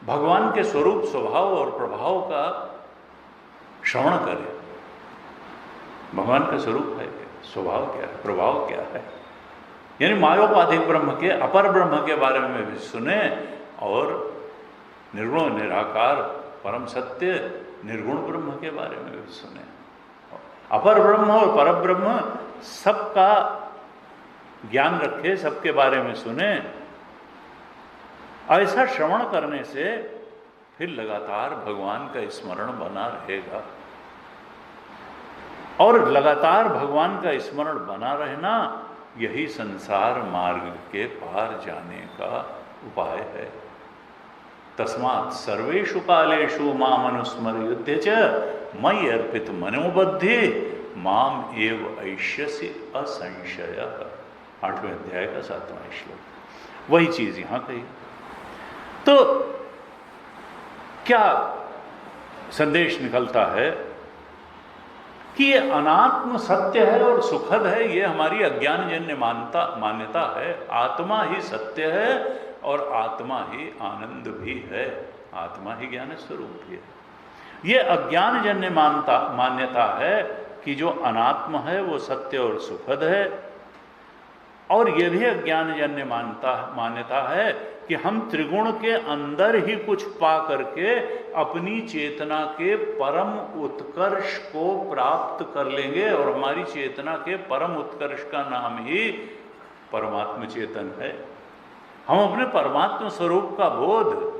भगवान के स्वरूप, स्वभाव और प्रभाव का श्रवण करे। भगवान का स्वरूप है क्या, स्वभाव क्या है, प्रभाव क्या है, यानी मायोपाधिक ब्रह्म के, अपर ब्रह्म के बारे में भी सुने, और निर्गुण निराकार परम सत्य निर्गुण ब्रह्म के बारे में भी सुने। अपर ब्रह्म और पर ब्रह्म सबका ज्ञान रखे, सबके बारे में सुने। ऐसा श्रवण करने से फिर लगातार भगवान का स्मरण बना रहेगा, और लगातार भगवान का स्मरण बना रहना यही संसार मार्ग के पार जाने का उपाय है। तस्मात् सर्वेषु कालेषु माम अनुस्मरयुध्य च मयि अर्पित मनोबुद्धि माम एव ऐष्यसि असंशय। 8वें अध्याय का 7वां श्लोक, वही चीज यहां कही। तो क्या संदेश निकलता है कि ये अनात्म सत्य है और सुखद है, ये हमारी अज्ञानजन्य मान्यता है। आत्मा ही सत्य है और आत्मा ही आनंद भी है, आत्मा ही ज्ञान स्वरूप भी है। ये अज्ञानजन्य मान्यता है कि जो अनात्म है वो सत्य और सुखद है, और ये भी अज्ञानजन्य मान्यता है कि हम त्रिगुण के अंदर ही कुछ पा करके अपनी चेतना के परम उत्कर्ष को प्राप्त कर लेंगे, और हमारी चेतना के परम उत्कर्ष का नाम ही परमात्म चेतन है। हम अपने परमात्म स्वरूप का बोध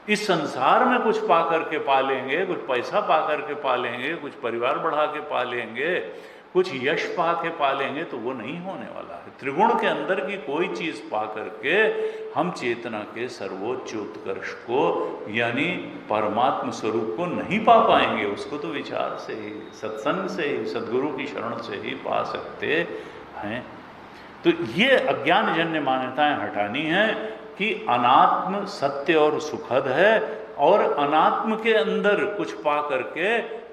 इस संसार में कुछ पा करके पा लेंगे, कुछ पैसा पा करके पा लेंगे, कुछ परिवार बढ़ा के पा लेंगे, कुछ यश पा के पा लेंगे, तो वो नहीं होने वाला है। त्रिगुण के अंदर की कोई चीज पा करके हम चेतना के सर्वोच्च उत्कर्ष को यानी परमात्म स्वरूप को नहीं पा पाएंगे। उसको तो विचार से ही, सत्संग से ही, सद्गुरु की शरण से ही पा सकते हैं। तो ये अज्ञानजन्य मान्यताएं हटानी है कि अनात्म सत्य और सुखद है, और अनात्म के अंदर कुछ पा करके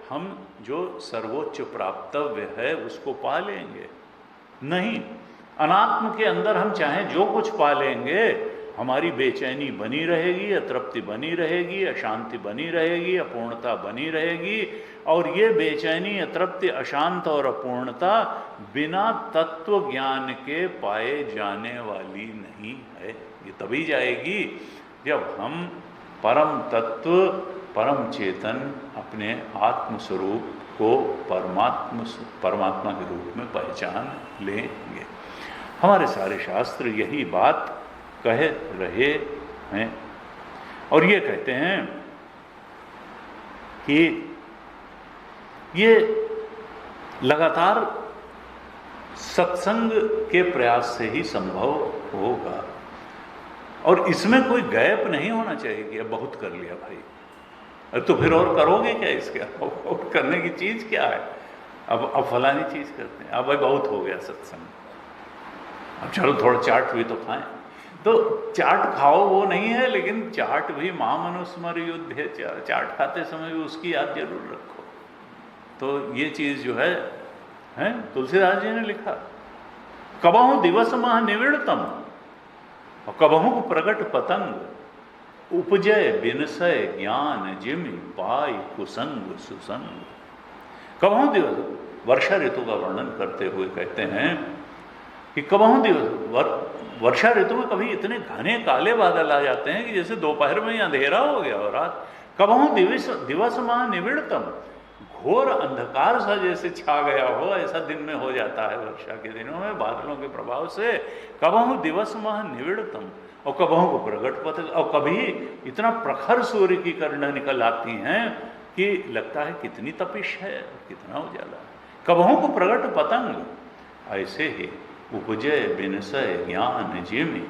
हम जो सर्वोच्च प्राप्तव्य है उसको पा लेंगे। नहीं, अनात्म के अंदर हम चाहे जो कुछ पा लेंगे, हमारी बेचैनी बनी रहेगी, अतृप्ति बनी रहेगी, अशांति बनी रहेगी, अपूर्णता बनी रहेगी। और ये बेचैनी, अतृप्ति, अशांत और अपूर्णता बिना तत्व ज्ञान के पाए जाने वाली नहीं है। ये तभी जाएगी जब हम परम तत्व, परम चेतन, अपने आत्म स्वरूप को परमात्मा के रूप में पहचान लेंगे। हमारे सारे शास्त्र यही बात कह रहे हैं, और ये कहते हैं कि ये लगातार सत्संग के प्रयास से ही संभव होगा, और इसमें कोई गैप नहीं होना चाहिए कि अब बहुत कर लिया भाई, अरे तो फिर और करोगे क्या इसके, और करने की चीज क्या है, अब फलानी चीज करते हैं, अब भाई बहुत हो गया सत्संग, अब चलो थोड़ा चाट भी तो खाएं। तो चाट खाओ वो नहीं है, लेकिन चाट भी महामनुस्मर युद्ध है, चाट खाते समय भी उसकी याद जरूर रखो। तो ये चीज जो है तुलसीदास जी ने लिखा, कबहु दिवस मह निविड़तम और कबहु प्रगट पतंग, उपजय बिनसय ज्ञान जिमि पाई कुसंग सुसंग। कबहु दिवस, वर्षा ऋतु का वर्णन करते हुए कहते हैं कि कबहु दिवस, वर्षा ऋतु में कभी इतने घने काले बादल आ जाते हैं कि जैसे दोपहर में ही अंधेरा हो गया और रात। कबहु दिवस महा निविड़तम, घोर अंधकार सा जैसे छा गया हो, ऐसा दिन में हो जाता है वर्षा के दिनों में बादलों के प्रभाव से। कबहु दिवस महा निविड़तम और कबहु को प्रगट पतंग, और कभी इतना प्रखर सूर्य की किरणें निकल आती हैं कि लगता है कितनी तपिश है, कितना उजाला। कबहु को प्रगट पतंग, ऐसे ही उपजय बिनसय ज्ञान जिमि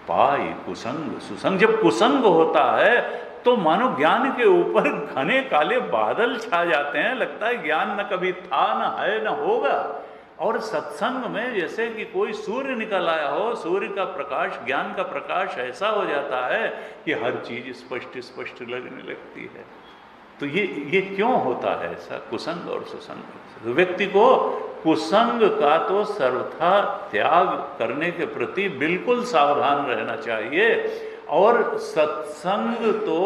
पाई कुसंग सुसंग। जब कुसंग होता है तो मानो ज्ञान के ऊपर घने काले बादल छा जाते हैं, लगता है ज्ञान न कभी था, न है, न होगा। और सत्संग में जैसे कि कोई सूर्य निकल आया हो, सूर्य का प्रकाश, ज्ञान का प्रकाश ऐसा हो जाता है कि हर चीज स्पष्ट स्पष्ट लगने लगती है। तो ये क्यों होता है ऐसा, कुसंग और सुसंग? तो व्यक्ति को कुसंग का तो सर्वथा त्याग करने के प्रति बिल्कुल सावधान रहना चाहिए, और सत्संग तो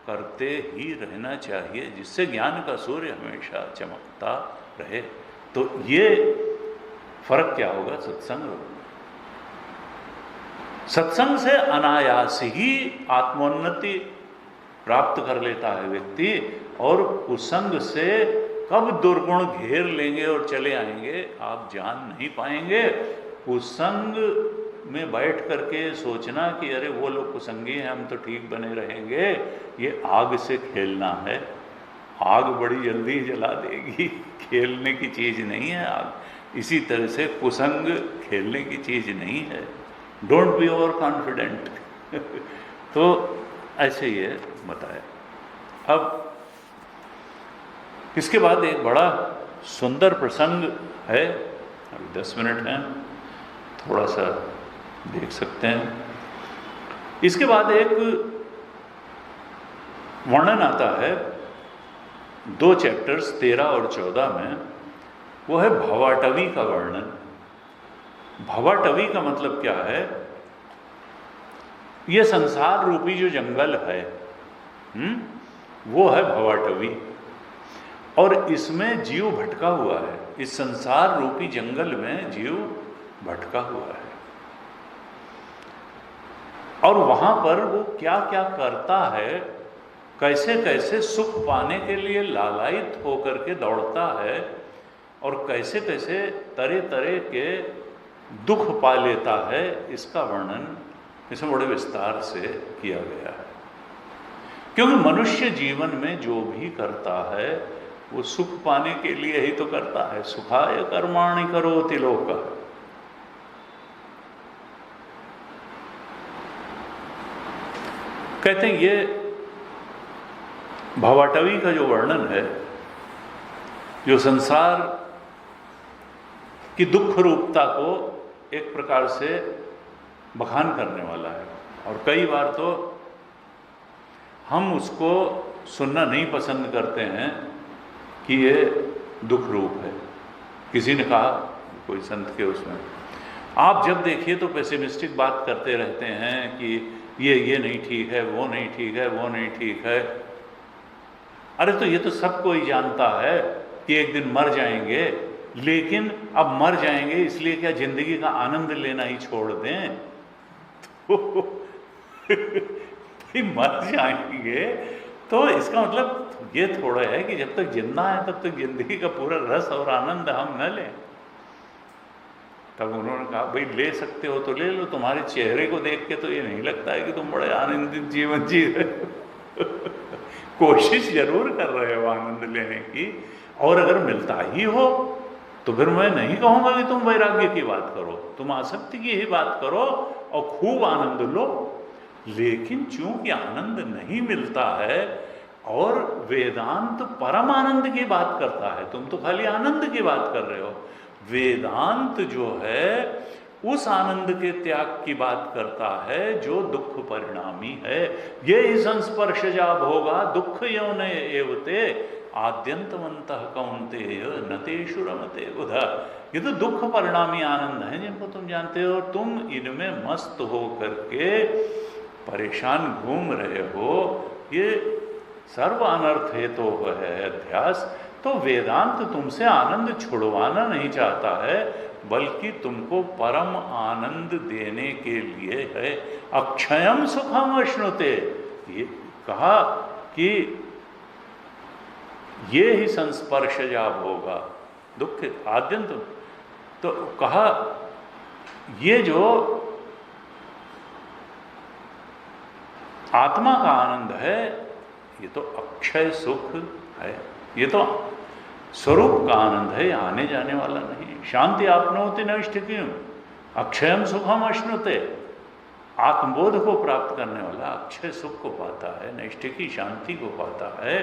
करते ही रहना चाहिए, जिससे ज्ञान का सूर्य हमेशा चमकता रहे। तो ये फर्क क्या होगा सत्संग? सत्संग से अनायास ही आत्मोन्नति प्राप्त कर लेता है व्यक्ति, और कुसंग से कब दुर्गुण घेर लेंगे और चले आएंगे आप जान नहीं पाएंगे। कुसंग में बैठ करके सोचना कि अरे वो लोग कुसंगी हैं, हम तो ठीक बने रहेंगे, ये आग से खेलना है। आग बड़ी जल्दी जला देगी, खेलने की चीज़ नहीं है आग। इसी तरह से कुसंग खेलने की चीज़ नहीं है। Don't be over confident. तो ऐसे ये बताया। अब इसके बाद एक बड़ा सुंदर प्रसंग है, अभी 10 मिनट हैं, थोड़ा सा देख सकते हैं। इसके बाद एक वर्णन आता है 2 चैप्टर्स 13 और 14 में, वो है भवाटवी का वर्णन। भवाटवी का मतलब क्या है? ये संसार रूपी जो जंगल है वो है भवाटवी, और इसमें जीव भटका हुआ है। इस संसार रूपी जंगल में जीव भटका हुआ है। और वहाँ पर वो क्या क्या करता है, कैसे कैसे सुख पाने के लिए लालायित होकर के दौड़ता है, और कैसे कैसे तरह तरह के दुख पा लेता है, इसका वर्णन इसमें बड़े विस्तार से किया गया है। क्योंकि मनुष्य जीवन में जो भी करता है वो सुख पाने के लिए ही तो करता है। सुखाय कर्माणि करोति लोकः। कहते हैं ये भवाटवी का जो वर्णन है, जो संसार की दुख रूपता को एक प्रकार से बखान करने वाला है, और कई बार तो हम उसको सुनना नहीं पसंद करते हैं कि ये दुख रूप है। किसी ने कहा, कोई संत के उसमें, आप जब देखिए तो पेसिमिस्टिक बात करते रहते हैं कि ये नहीं ठीक है, वो नहीं ठीक है, वो नहीं ठीक है। अरे तो ये तो सब कोई जानता है कि एक दिन मर जाएंगे, लेकिन अब मर जाएंगे इसलिए क्या जिंदगी का आनंद लेना ही छोड़ दें? तो मर जाएंगे तो इसका मतलब ये थोड़ा है कि जब तक जिंदा है तब तक जिंदगी का पूरा रस और आनंद हम न लें। तब उन्होंने कहा, भाई ले सकते हो तो ले लो, तुम्हारे चेहरे को देख के तो ये नहीं लगता है कि तुम बड़े आनंदित जीवन जी रहे हो। कोशिश जरूर कर रहे हो आनंद लेने की, और अगर मिलता ही हो तो फिर मैं नहीं कहूँगा कि तुम वैराग्य की बात करो, तुम आसक्ति की ही बात करो और खूब आनंद लो। लेकिन चूंकि आनंद नहीं मिलता है और वेदांत परम आनंद की बात करता है, तुम तो खाली आनंद की बात कर रहे हो। वेदांत जो है उस आनंद के त्याग की बात करता है जो दुख परिणामी है। ये ही संस्पर्शजा भोगा दुख यौन एवते आद्यंतवंतः कौन्तेय न तेषु रमते बुधा। ये तो दुख परिणामी आनंद है जिनको तुम जानते हो, तुम इनमें मस्त हो करके परेशान घूम रहे हो। ये सर्व अनर्थ हेतु है अध्यास। तो वेदांत तुमसे आनंद छुड़वाना नहीं चाहता है, बल्कि तुमको परम आनंद देने के लिए है। अक्षयम सुखम अश्नुते, ये कहा कि ये ही संस्पर्शजा भोगा दुख आद्यंत। तो कहा ये जो आत्मा का आनंद है ये तो अक्षय सुख है, ये तो स्वरूप का आनंद है, आने जाने वाला नहीं। शांति आपनोति नैष्ठिकीम अक्षयम सुखम अश्नुते। आत्मबोध को प्राप्त करने वाला अक्षय सुख को पाता है, नैष्ठिकी शांति को पाता है।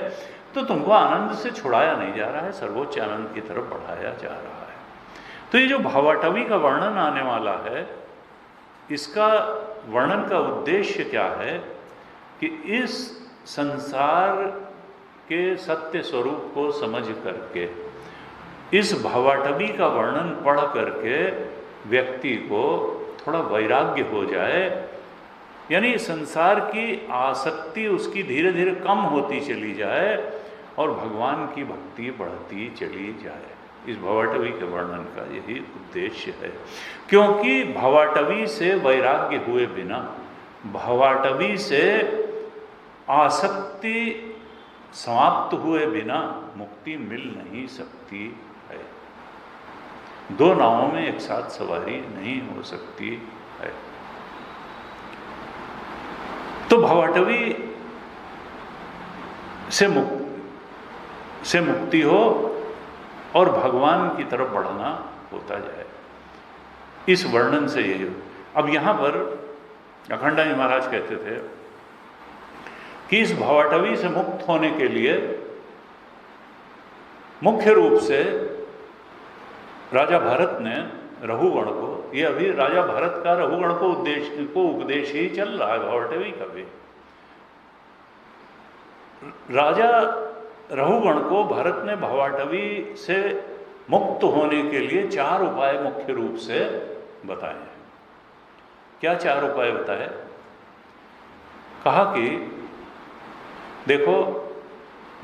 तो तुमको आनंद से छुड़ाया नहीं जा रहा है, सर्वोच्च आनंद की तरफ बढ़ाया जा रहा है। तो ये जो भावाटवी का वर्णन आने वाला है, इसका वर्णन का उद्देश्य क्या है कि इस संसार के सत्य स्वरूप को समझ करके, इस भावाटवी का वर्णन पढ़ करके व्यक्ति को थोड़ा वैराग्य हो जाए, यानी संसार की आसक्ति उसकी धीरे धीरे कम होती चली जाए और भगवान की भक्ति बढ़ती चली जाए। इस भवाटवी के वर्णन का यही उद्देश्य है। क्योंकि भवाटवी से वैराग्य हुए बिना, भवाटवी से आसक्ति समाप्त हुए बिना मुक्ति मिल नहीं सकती है। दो नावों में एक साथ सवारी नहीं हो सकती है। तो भवाटवी से मुक्ति हो और भगवान की तरफ बढ़ना होता जाए, इस वर्णन से यही हो। अब यहां पर अखंडानंद महाराज कहते थे कि इस भवाटवी से मुक्त होने के लिए मुख्य रूप से राजा भरत ने रघुगण को, ये अभी राजा भरत का रघुगण को उपदेश ही चल रहा है भवाटवी का भी। राजा रघुगण को भरत ने भवाटवी से मुक्त होने के लिए 4 उपाय मुख्य रूप से बताए हैं। क्या 4 उपाय बताए? कहा कि देखो,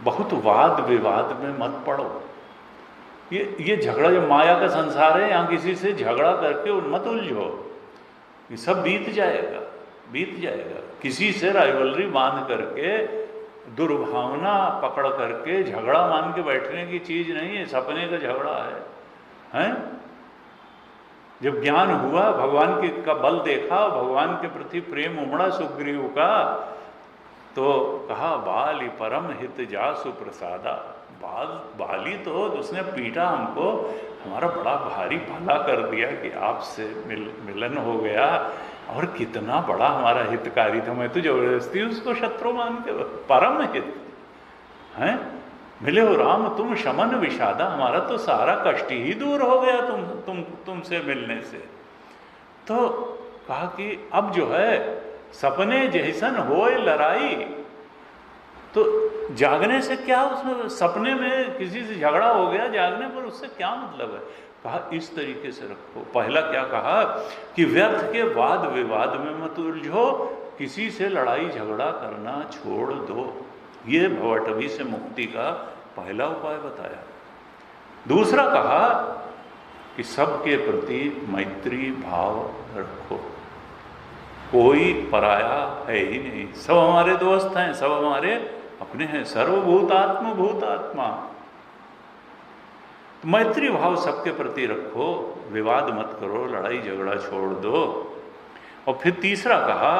बहुत वाद विवाद में मत पड़ो। ये झगड़ा, जो माया का संसार है, यहाँ किसी से झगड़ा करके मत उलझो, ये सब बीत जाएगा। बीत जाएगा। किसी से राइवलरी बांध करके, दुर्भावना पकड़ करके झगड़ा मान के बैठने की चीज नहीं है, सपने का झगड़ा है, हैं? जब ज्ञान हुआ, भगवान के का बल देखा, भगवान के प्रति प्रेम उमड़ा सुग्रीव का, तो कहा बाली परम हित जासु प्रसादा। बाली तो उसने पीटा हमको, हमारा बड़ा भारी भला कर दिया कि आपसे मिलन हो गया, और कितना बड़ा हमारा हितकारी था। मैं तो जबरदस्ती उसको शत्रु मान के, परम हित हैं, मिले हो राम तुम शमन विषादा, हमारा तो सारा कष्ट ही दूर हो गया तुमसे मिलने से। तो कहा कि अब जो है सपने जैसन होए लड़ाई, तो जागने से क्या, उसमें सपने में किसी से झगड़ा हो गया, जागने पर उससे क्या मतलब है। कहा इस तरीके से रखो। पहला क्या कहा कि व्यर्थ के वाद विवाद में मत उलझो, किसी से लड़ाई झगड़ा करना छोड़ दो। ये भवटवी से मुक्ति का पहला उपाय बताया। दूसरा कहा कि सबके प्रति मैत्री भाव रखो, कोई पराया है ही नहीं, सब हमारे दोस्त हैं, सब हमारे अपने हैं, सर्वभूतात्म भूतात्मा। तो मैत्री भाव सबके प्रति रखो, विवाद मत करो, लड़ाई झगड़ा छोड़ दो। और फिर तीसरा कहा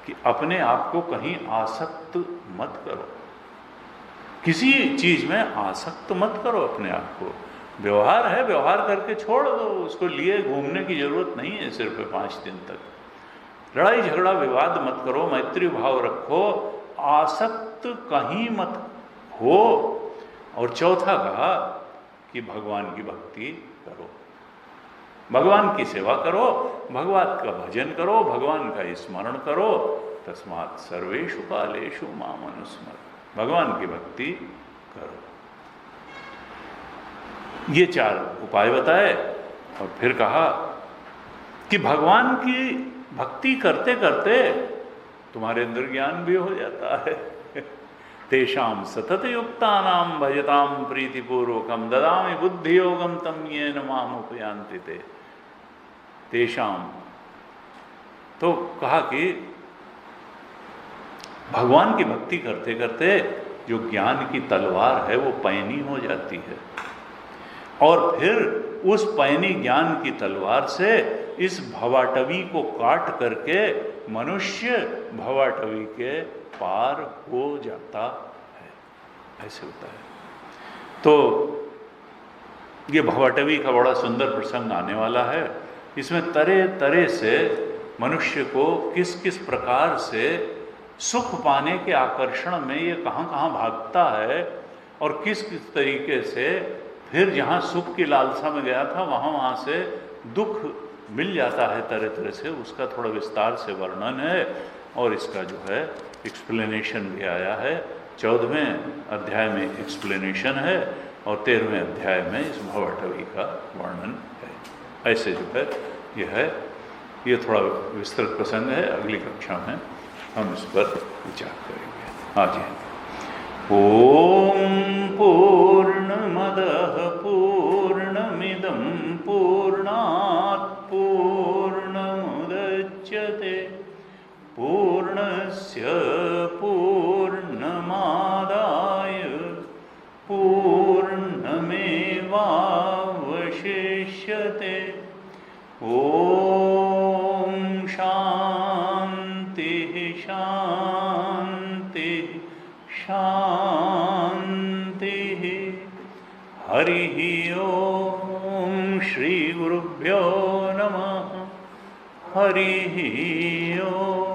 कि अपने आप को कहीं आसक्त मत करो, किसी चीज में आसक्त मत करो अपने आप को। व्यवहार है, व्यवहार करके छोड़ दो, उसको लिए घूमने की जरूरत नहीं है सिर्फ 5 दिन तक। लड़ाई झगड़ा विवाद मत करो, मैत्री भाव रखो, आसक्त कहीं मत हो। और चौथा कहा कि भगवान की भक्ति करो, भगवान की सेवा करो, भगवान का भजन करो, भगवान का स्मरण करो। तस्मात् सर्वेषु कालेषु माम अनुस्मर, भगवान की भक्ति करो। ये 4 उपाय बताए। और फिर कहा कि भगवान की भक्ति करते करते तुम्हारे अंदर ज्ञान भी हो जाता है। तेषाम सतत युक्तानाम भजताम प्रीतिपूर्वकम ददामि बुद्धि योगम तम येन माम उपयान्ति ते। तेषाम, तो कहा कि भगवान की भक्ति करते करते जो ज्ञान की तलवार है वो पैनी हो जाती है, और फिर उस पैनी ज्ञान की तलवार से इस भवाटवी को काट करके मनुष्य भवाटवी के पार हो जाता है। ऐसे होता है। तो ये भवाटवी का बड़ा सुंदर प्रसंग आने वाला है। इसमें तरह तरह से मनुष्य को किस किस प्रकार से सुख पाने के आकर्षण में ये कहाँ कहाँ भागता है, और किस किस तरीके से फिर जहाँ सुख की लालसा में गया था वहाँ से दुख मिल जाता है तरह तरह से। उसका थोड़ा विस्तार से वर्णन है, और इसका जो है एक्सप्लेनेशन भी आया है। 14वें अध्याय में एक्सप्लेनेशन है, और 13वें अध्याय में इस भवाटवी का वर्णन है। ऐसे जो है ये थोड़ा विस्तृत प्रसंग है। अगली कक्षा में हम इस पर विचार करेंगे। आज ओम पूर्णमदः पूर्णमिदं पूर्णात् पूर्णमुदच्यते पूर्णस्य पूर्णमादाय पूर्णमेवावशिष्यते। ओम शांति शांति शांति। हरि ओम श्री गुरुभ्यो नमः। हरि ओम।